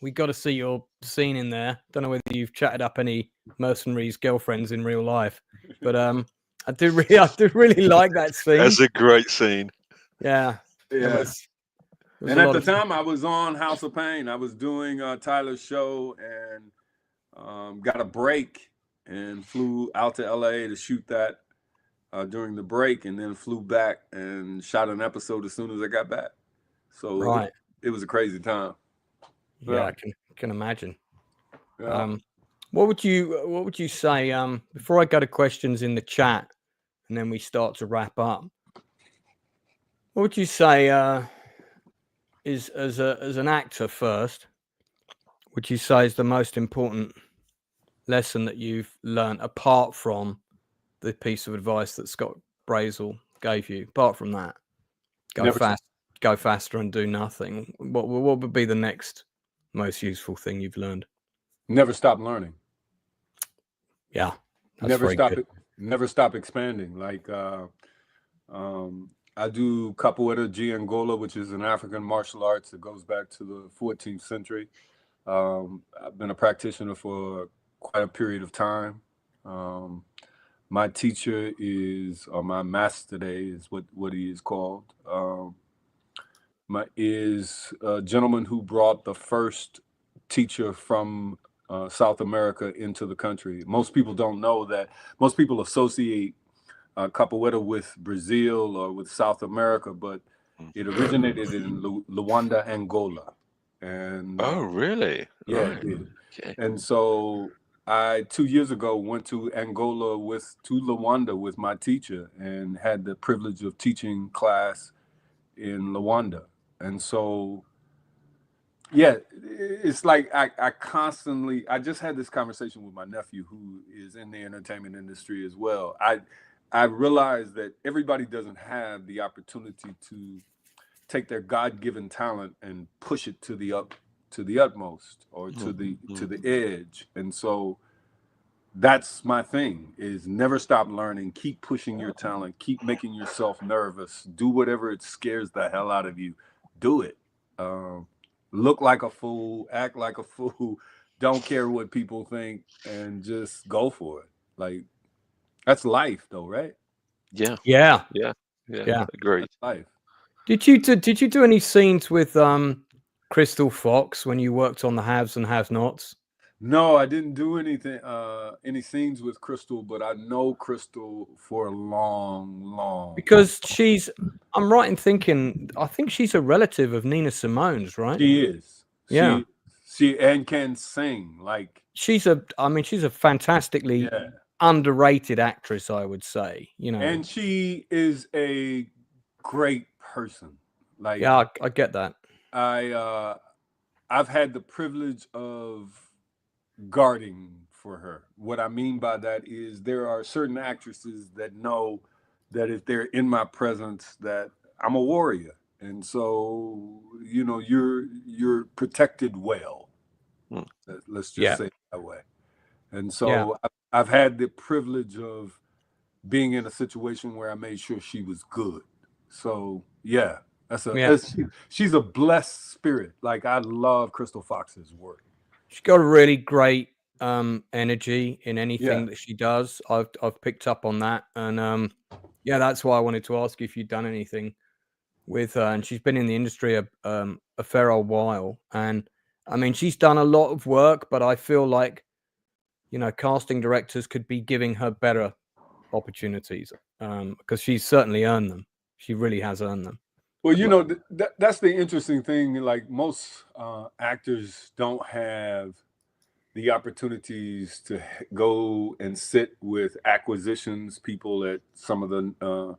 We got to see your scene in there. Don't know whether you've chatted up any mercenaries' girlfriends in real life, but I do really like that scene. That's a great scene. Yeah. Yeah. And at the time, I was on House of Pain. I was doing Tyler's show and got a break and flew out to LA to shoot that during the break, and then flew back and shot an episode as soon as I got back. So right. It was a crazy time. Yeah, I can imagine. Yeah. What would you say before I go to questions in the chat and then we start to wrap up? What would you say is as an actor first? Would you say is the most important lesson that you've learned apart from the piece of advice that Scott Brazel gave you? Apart from that, go faster and do nothing. What would be the next most useful thing you've learned? Never stop learning. Yeah. Never stop expanding. Like I do capoeira de Angola, which is an African martial arts that goes back to the 14th century. I've been a practitioner for quite a period of time. My teacher my master today is what he is called. Is a gentleman who brought the first teacher from South America into the country. Most people don't know that. Most people associate capoeira with Brazil or with South America, but it originated in Luanda, Angola. And oh, really? yeah, it did. Okay. And so I 2 years ago went to Luanda with my teacher and had the privilege of teaching class in Luanda. And so, yeah, it's like I just had this conversation with my nephew who is in the entertainment industry as well. I realized that everybody doesn't have the opportunity to take their God-given talent and push it to the utmost or to the edge. And so that's my thing, is never stop learning, keep pushing your talent, keep making yourself nervous, do whatever it scares the hell out of you, do it. Look like a fool, act like a fool, don't care what people think, and just go for it. Like, that's life though, right? Yeah. Agreed. That's life. Did you do any scenes with Crystal Fox when you worked on the Haves and Have-Nots? No, I didn't do anything, any scenes with Crystal, but I know Crystal for a long. Because I'm right in thinking, I think she's a relative of Nina Simone's, right? She is. Yeah. She can sing. Like, she's a fantastically underrated actress, I would say. You know, and she is a great person. Like, yeah, I get that. I've had the privilege of guarding for her. What I mean by that is there are certain actresses that know that if they're in my presence that I'm a warrior. And so, you know, you're protected well. Let's just say it that way. And so I've had the privilege of being in a situation where I made sure she was good. So yeah, she's a blessed spirit. Like, I love Crystal Fox's work. She's got a really great energy in anything that she does. I've picked up on that, and that's why I wanted to ask you if you'd done anything with her. And she's been in the industry a fair old while, and I mean, she's done a lot of work, but I feel like, you know, casting directors could be giving her better opportunities, because she's certainly earned them. She really has earned them. Well, you know, that's the interesting thing. Like, most actors don't have the opportunities to go and sit with acquisitions people at some of the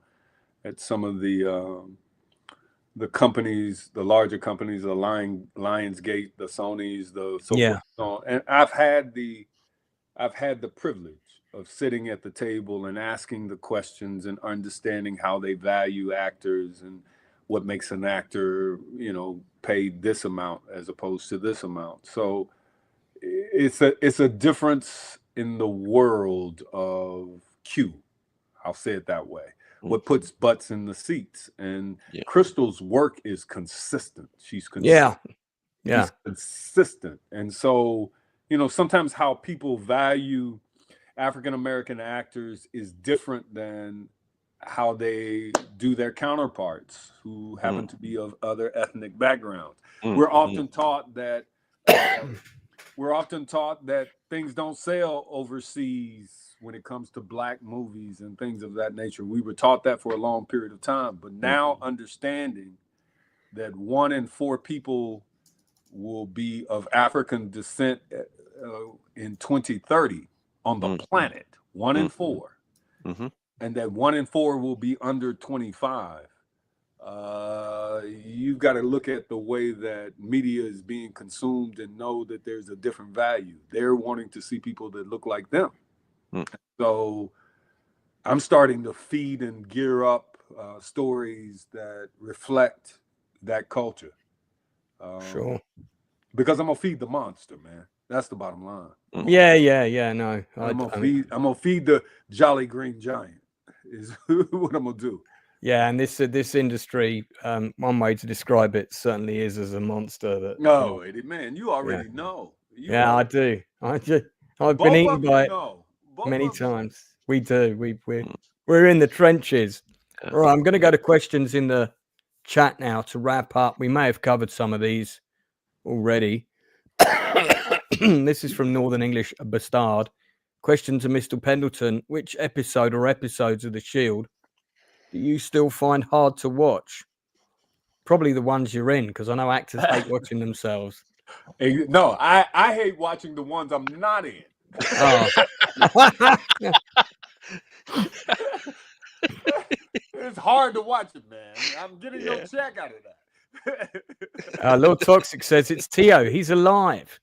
companies, the larger companies, the Lionsgate, the Sonys, the so forth. So, and I've had the privilege of sitting at the table and asking the questions and understanding how they value actors and what makes an actor, you know, paid this amount as opposed to this amount. So it's a difference in the world of Q. I'll say it that way. What puts butts in the seats. And Crystal's work is consistent. She's consistent. She's consistent. And so, you know, sometimes how people value African-American actors is different than how they do their counterparts who happen to be of other ethnic backgrounds. We're often taught that things don't sell overseas when it comes to Black movies and things of that nature. We were taught that for a long period of time, but now understanding that 1 in 4 people will be of African descent in 2030 on the planet, 1 in 4. And that 1 in 4 will be under 25. You've got to look at the way that media is being consumed and know that there's a different value. They're wanting to see people that look like them. So I'm starting to feed and gear up stories that reflect that culture. Sure. Because I'm gonna feed the monster, man. That's the bottom line. No, I'm gonna feed the Jolly Green Giant. Is what I'm gonna do. Yeah, and this industry, one way to describe it certainly is as a monster. That man, you already know. I do. I've been eaten by it many times. We do. We're in the trenches. All right, I'm going to go to questions in the chat now to wrap up. We may have covered some of these already. This is from Northern English Bastard. Question to Mr. Pendleton: which episode or episodes of The Shield do you still find hard to watch? Probably the ones you're in, because I know actors hate watching themselves. No, I hate watching the ones I'm not in. Oh. It's hard to watch it, man. I'm getting no check out of that. Lord Toxic says it's Tio. He's alive.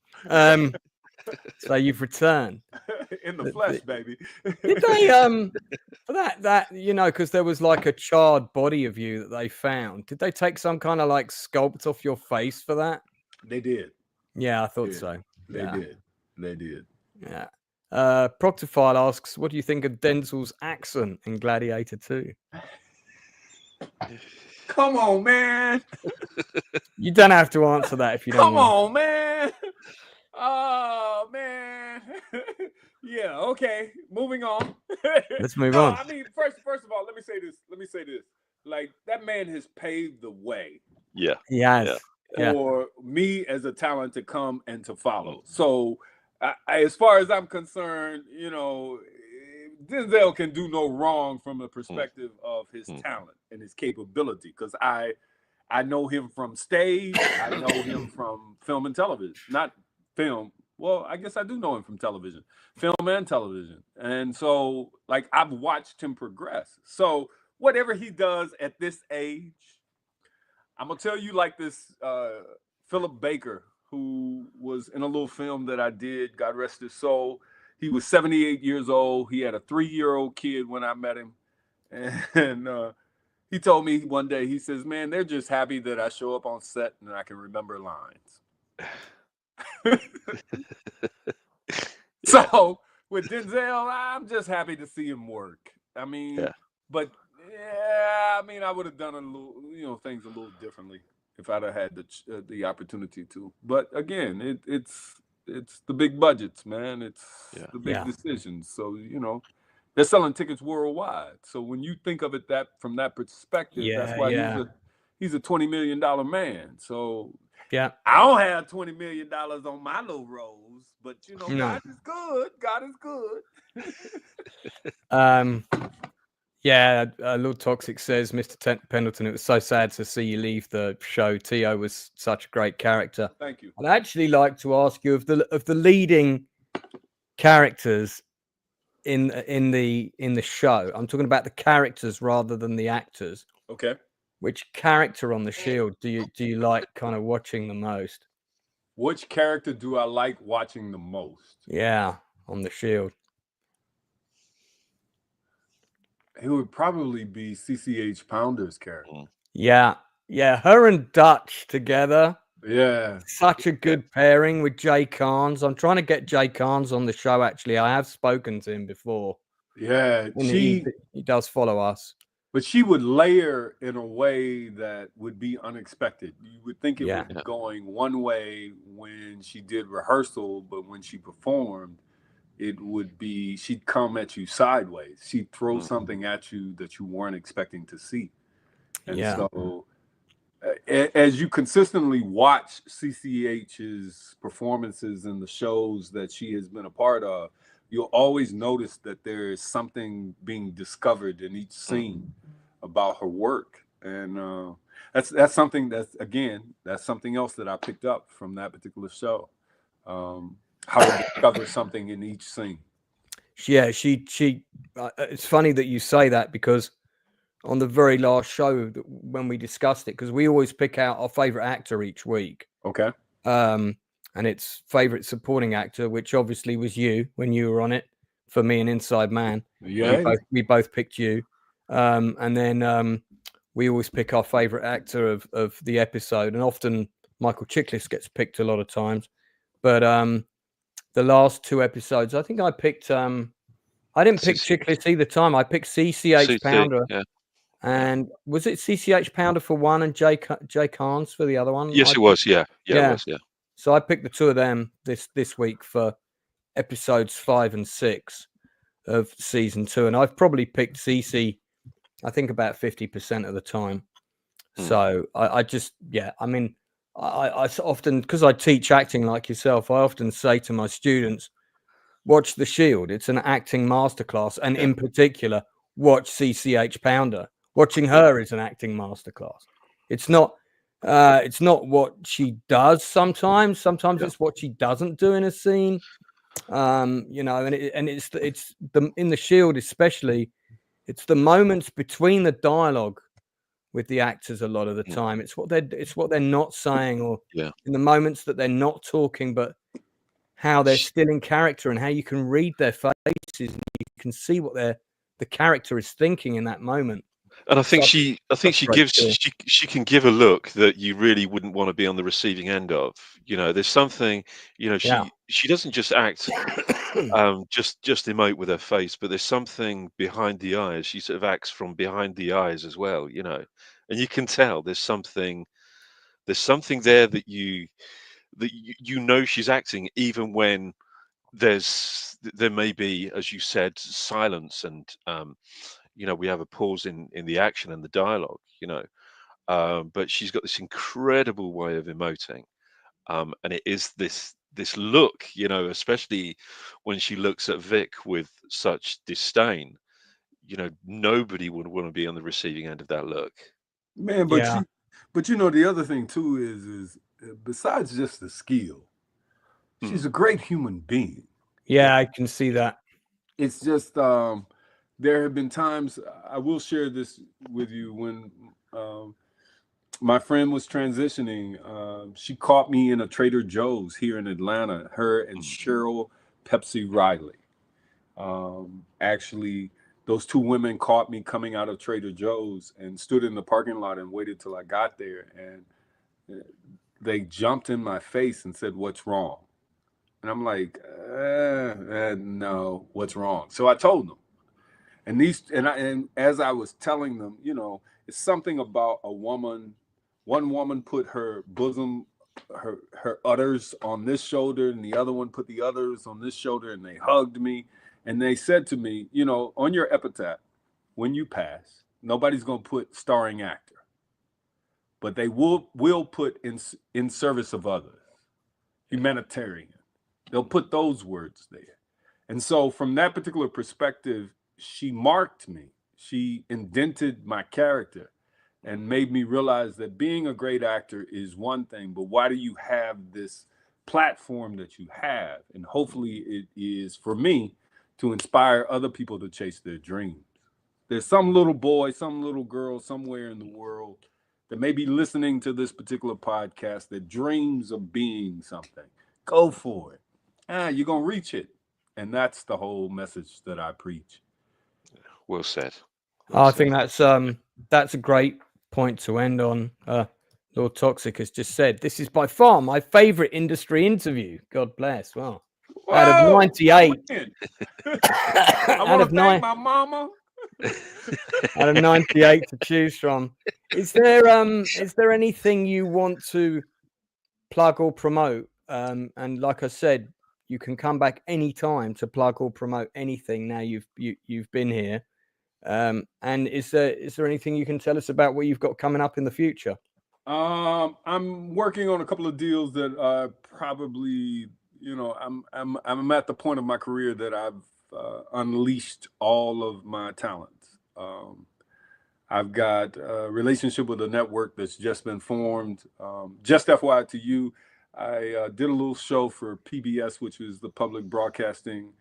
So you've returned in the flesh, baby. Did they that you know, because there was like a charred body of you that they found. Did they take some kind of like sculpt off your face for that? They did. Yeah, I thought so. They did. Yeah. Proctophile asks, what do you think of Denzel's accent in Gladiator 2? Come on, man. You don't have to answer that if you don't Come want. on, man. Oh, man. Yeah, okay. Moving on. Let's move on. I mean, first of all, let me say this. Like, that man has paved the way. Yeah. Yes. For me as a talent to come and to follow. So, as far as I'm concerned, you know, Denzel can do no wrong from the perspective of his talent and his capability, because I know him from stage. I know him from film and television. Not film. Well, I guess I do know him from television, film and television. And so, like, I've watched him progress. So whatever he does at this age, I'm going to tell you like this, Philip Baker, who was in a little film that I did, God rest his soul. He was 78 years old. He had a 3-year-old kid when I met him. And he told me one day, he says, man, they're just happy that I show up on set and I can remember lines. So with Denzel, I'm just happy to see him work. I mean, but yeah, I mean, I would have done a little, you know, things a little differently if I'd have had the opportunity to. But again, it's the big budgets, man. It's the big decisions. So, you know, they're selling tickets worldwide. So when you think of it from that perspective, that's why he's a $20 million man. So I don't have $20 million on my little rolls, but you know, God is good. God is good. Lord Toxic says, Mr. Pendleton, it was so sad to see you leave the show. Tio was such a great character. Thank you. I'd actually like to ask you of the leading characters in the show. I'm talking about the characters rather than the actors. Okay. Which character on The Shield do you like kind of watching the most? Which character do I like watching the most? Yeah, on The Shield. It would probably be CCH Pounder's character. Yeah. Her and Dutch together. Yeah. Such a good pairing with Jay Carnes. I'm trying to get Jay Carnes on the show, actually. I have spoken to him before. Yeah. He does follow us. But she would layer in a way that would be unexpected. You would think it would be going one way when she did rehearsal, but when she performed, it would be she'd come at you sideways. She'd throw something at you that you weren't expecting to see. And so as you consistently watch CCH's performances in the shows that she has been a part of, you'll always notice that there is something being discovered in each scene about her work. And that's something that's something else that I picked up from that particular show. How to discover something in each scene. Yeah, she it's funny that you say that, because on the very last show when we discussed it, because we always pick out our favorite actor each week. Okay. And it's favorite supporting actor, which obviously was you when you were on it. For me and Inside Man, we both picked you. And then we always pick our favorite actor of the episode, and often Michael Chiklis gets picked a lot of times. But the last 2 episodes, I think I picked. I didn't pick Chiklis either time. I picked CCH Pounder. Yeah. And was it CCH Pounder for one and Jay Carnes for the other one? Yes, it was. Yeah. It was. Yeah. So I picked the 2 of them this week for episodes 5 and 6 of season 2, and I've probably picked CC, I think, about 50% of the time. So I just, I mean, I often, because I teach acting like yourself, I often say to my students, watch The Shield. It's an acting masterclass, and in particular, watch CCH Pounder. Watching her is an acting masterclass. It's not what she does sometimes. Sometimes it's what she doesn't do in a scene. You know, and it's the in the Shield especially, it's the moments between the dialogue with the actors a lot of the time. It's what they're not saying, or in the moments that they're not talking, but how they're still in character and how you can read their faces and you can see what the character is thinking in that moment. And I think she can give a look that you really wouldn't want to be on the receiving end of. You know, there's something, you know, she doesn't just act just emote with her face, but there's something behind the eyes. She sort of acts from behind the eyes as well, you know. And you can tell there's something there that you know she's acting, even when there may be, as you said, silence and you know, we have a pause in the action and the dialogue, you know, but she's got this incredible way of emoting, and it is this look, you know, especially when she looks at Vic with such disdain. You know, nobody would want to be on the receiving end of that look. Man, but you know, the other thing too is besides just the skill, she's a great human being. Yeah, I can see that. It's just there have been times, I will share this with you, when my friend was transitioning. She caught me in a Trader Joe's here in Atlanta, her and Cheryl Pepsi Riley. Actually, those two women caught me coming out of Trader Joe's and stood in the parking lot and waited till I got there. And they jumped in my face and said, "What's wrong?" And I'm like, no, what's wrong? So I told them. And as I was telling them, you know, it's something about a woman. One woman put her bosom, her udders on this shoulder, and the other one put the others on this shoulder, and they hugged me. And they said to me, you know, on your epitaph, when you pass, nobody's going to put starring actor, but they will put in service of others, humanitarian. They'll put those words there. And so from that particular perspective, she marked me. She indented my character and made me realize that being a great actor is one thing, but why do you have this platform that you have? And hopefully it is, for me, to inspire other people to chase their dreams. There's some little boy, some little girl somewhere in the world that may be listening to this particular podcast that dreams of being something. Go for it. You're going to reach it. And that's the whole message that I preach. Well said. I think that's a great point to end on. Lord Toxic has just said, "This is by far my favorite industry interview." God bless. Wow. Out of 98. I want to thank my mama. Out of 98 to choose from. Is there anything you want to plug or promote? And like I said, you can come back anytime to plug or promote anything. Now you've been here. And is there anything you can tell us about what you've got coming up in the future? I'm working on a couple of deals that probably, you know, I'm at the point of my career that I've unleashed all of my talents. I've got a relationship with a network that's just been formed. Just FYI to you, I did a little show for PBS, which is the public broadcasting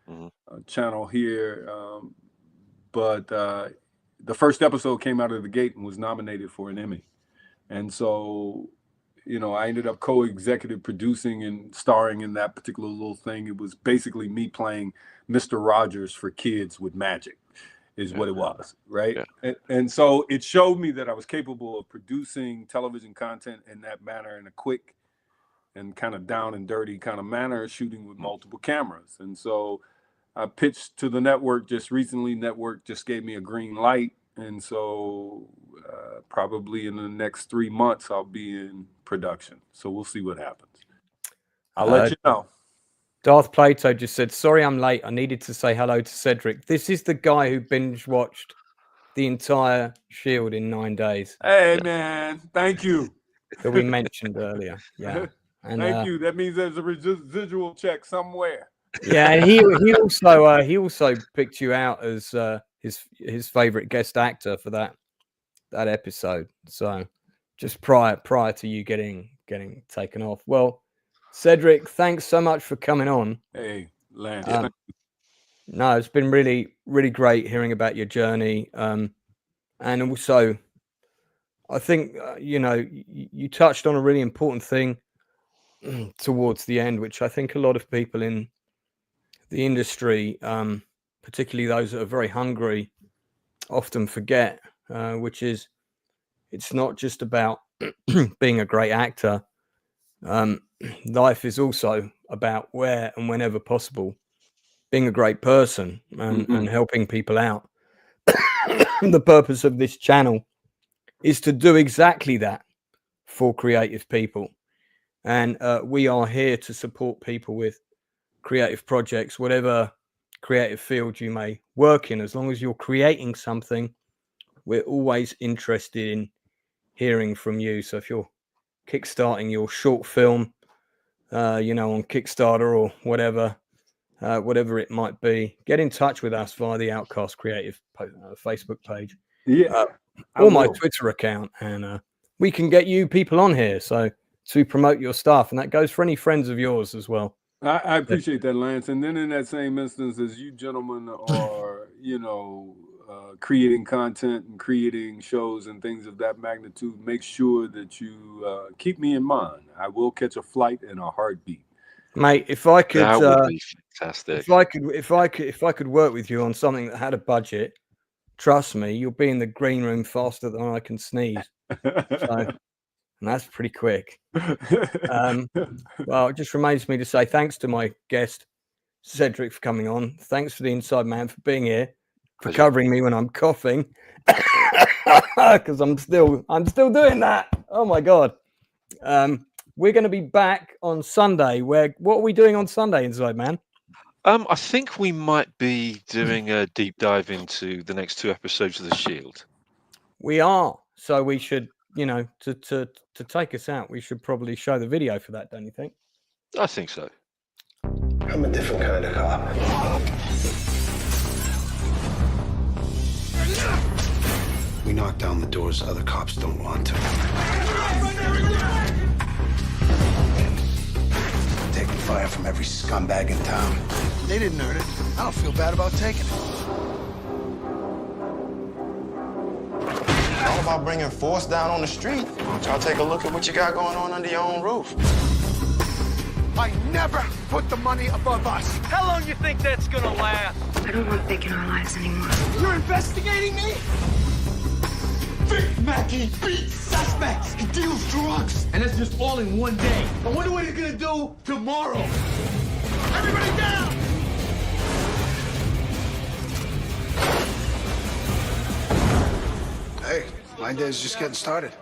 channel here. But the first episode came out of the gate and was nominated for an Emmy. And so, you know, I ended up co-executive producing and starring in that particular little thing. It was basically me playing Mr. Rogers for kids with magic is what it was, right? Yeah. And so it showed me that I was capable of producing television content in that manner, in a quick and kind of down and dirty kind of manner, shooting with multiple cameras. And so I pitched to the network just recently. Network just gave me a green light. And so probably in the next 3 months, I'll be in production. So we'll see what happens. I'll let you know. Darth Plato just said, "Sorry I'm late. I needed to say hello to Cedric." This is the guy who binge watched the entire Shield in 9 days. Hey, man. Thank you. That we mentioned earlier. Yeah. And, thank you. That means there's a residual check somewhere. Yeah, and he also picked you out as his favorite guest actor for that episode. So just prior to you getting taken off. Well, Cedric, thanks so much for coming on. Hey, Lance. No, it's been really, really great hearing about your journey. And also, I think, you touched on a really important thing towards the end, which I think a lot of people in the industry, particularly those that are very hungry, often forget, which is it's not just about being a great actor. Life is also about where and whenever possible being a great person and helping people out. The purpose of this channel is to do exactly that for creative people. And we are here to support people with creative projects, whatever creative field you may work in. As long as you're creating something, we're always interested in hearing from you. So if you're kickstarting your short film, on Kickstarter or whatever it might be, get in touch with us via the Outcast Creative Facebook page, or my Twitter account, and we can get you people on here to promote your stuff, and that goes for any friends of yours as well. I appreciate that, Lance. And then in that same instance, as you gentlemen are, creating content and creating shows and things of that magnitude, make sure that you keep me in mind. I will catch a flight in a heartbeat. Mate, if I could, that would be fantastic. If I could work with you on something that had a budget, trust me, you'll be in the green room faster than I can sneeze. And that's pretty quick. Well, it just reminds me to say thanks to my guest, Cedric, for coming on. Thanks for the Inside Man for being here, for covering me when I'm coughing, because I'm still doing that. Oh my God. We're going to be back on Sunday. What are we doing on Sunday, Inside Man? I think we might be doing a deep dive into the next 2 episodes of The Shield. We are. So we should, to take us out, we should probably show the video for that, don't you think? I think so. I'm a different kind of cop. We knock down the doors other cops don't want to. Taking fire from every scumbag in town. They didn't earn it. I don't feel bad about taking it. All about bringing force down on the street. Why don't y'all take a look at what you got going on under your own roof? I never put the money above us. How long you think that's gonna last? I don't want Vic in our lives anymore. You're investigating me? Vic Mackey beats suspects. He deals drugs. And that's just all in one day. I wonder what he's gonna do tomorrow. Everybody down! Hey, my day's just getting started.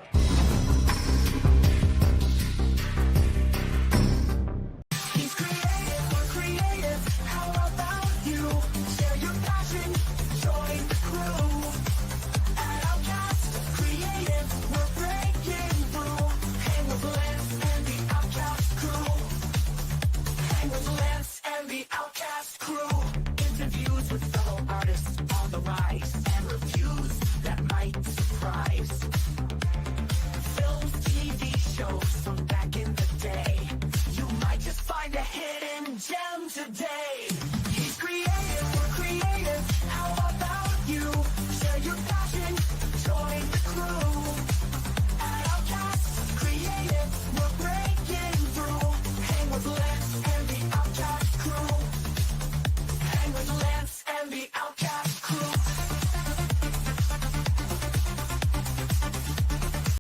The Outcast.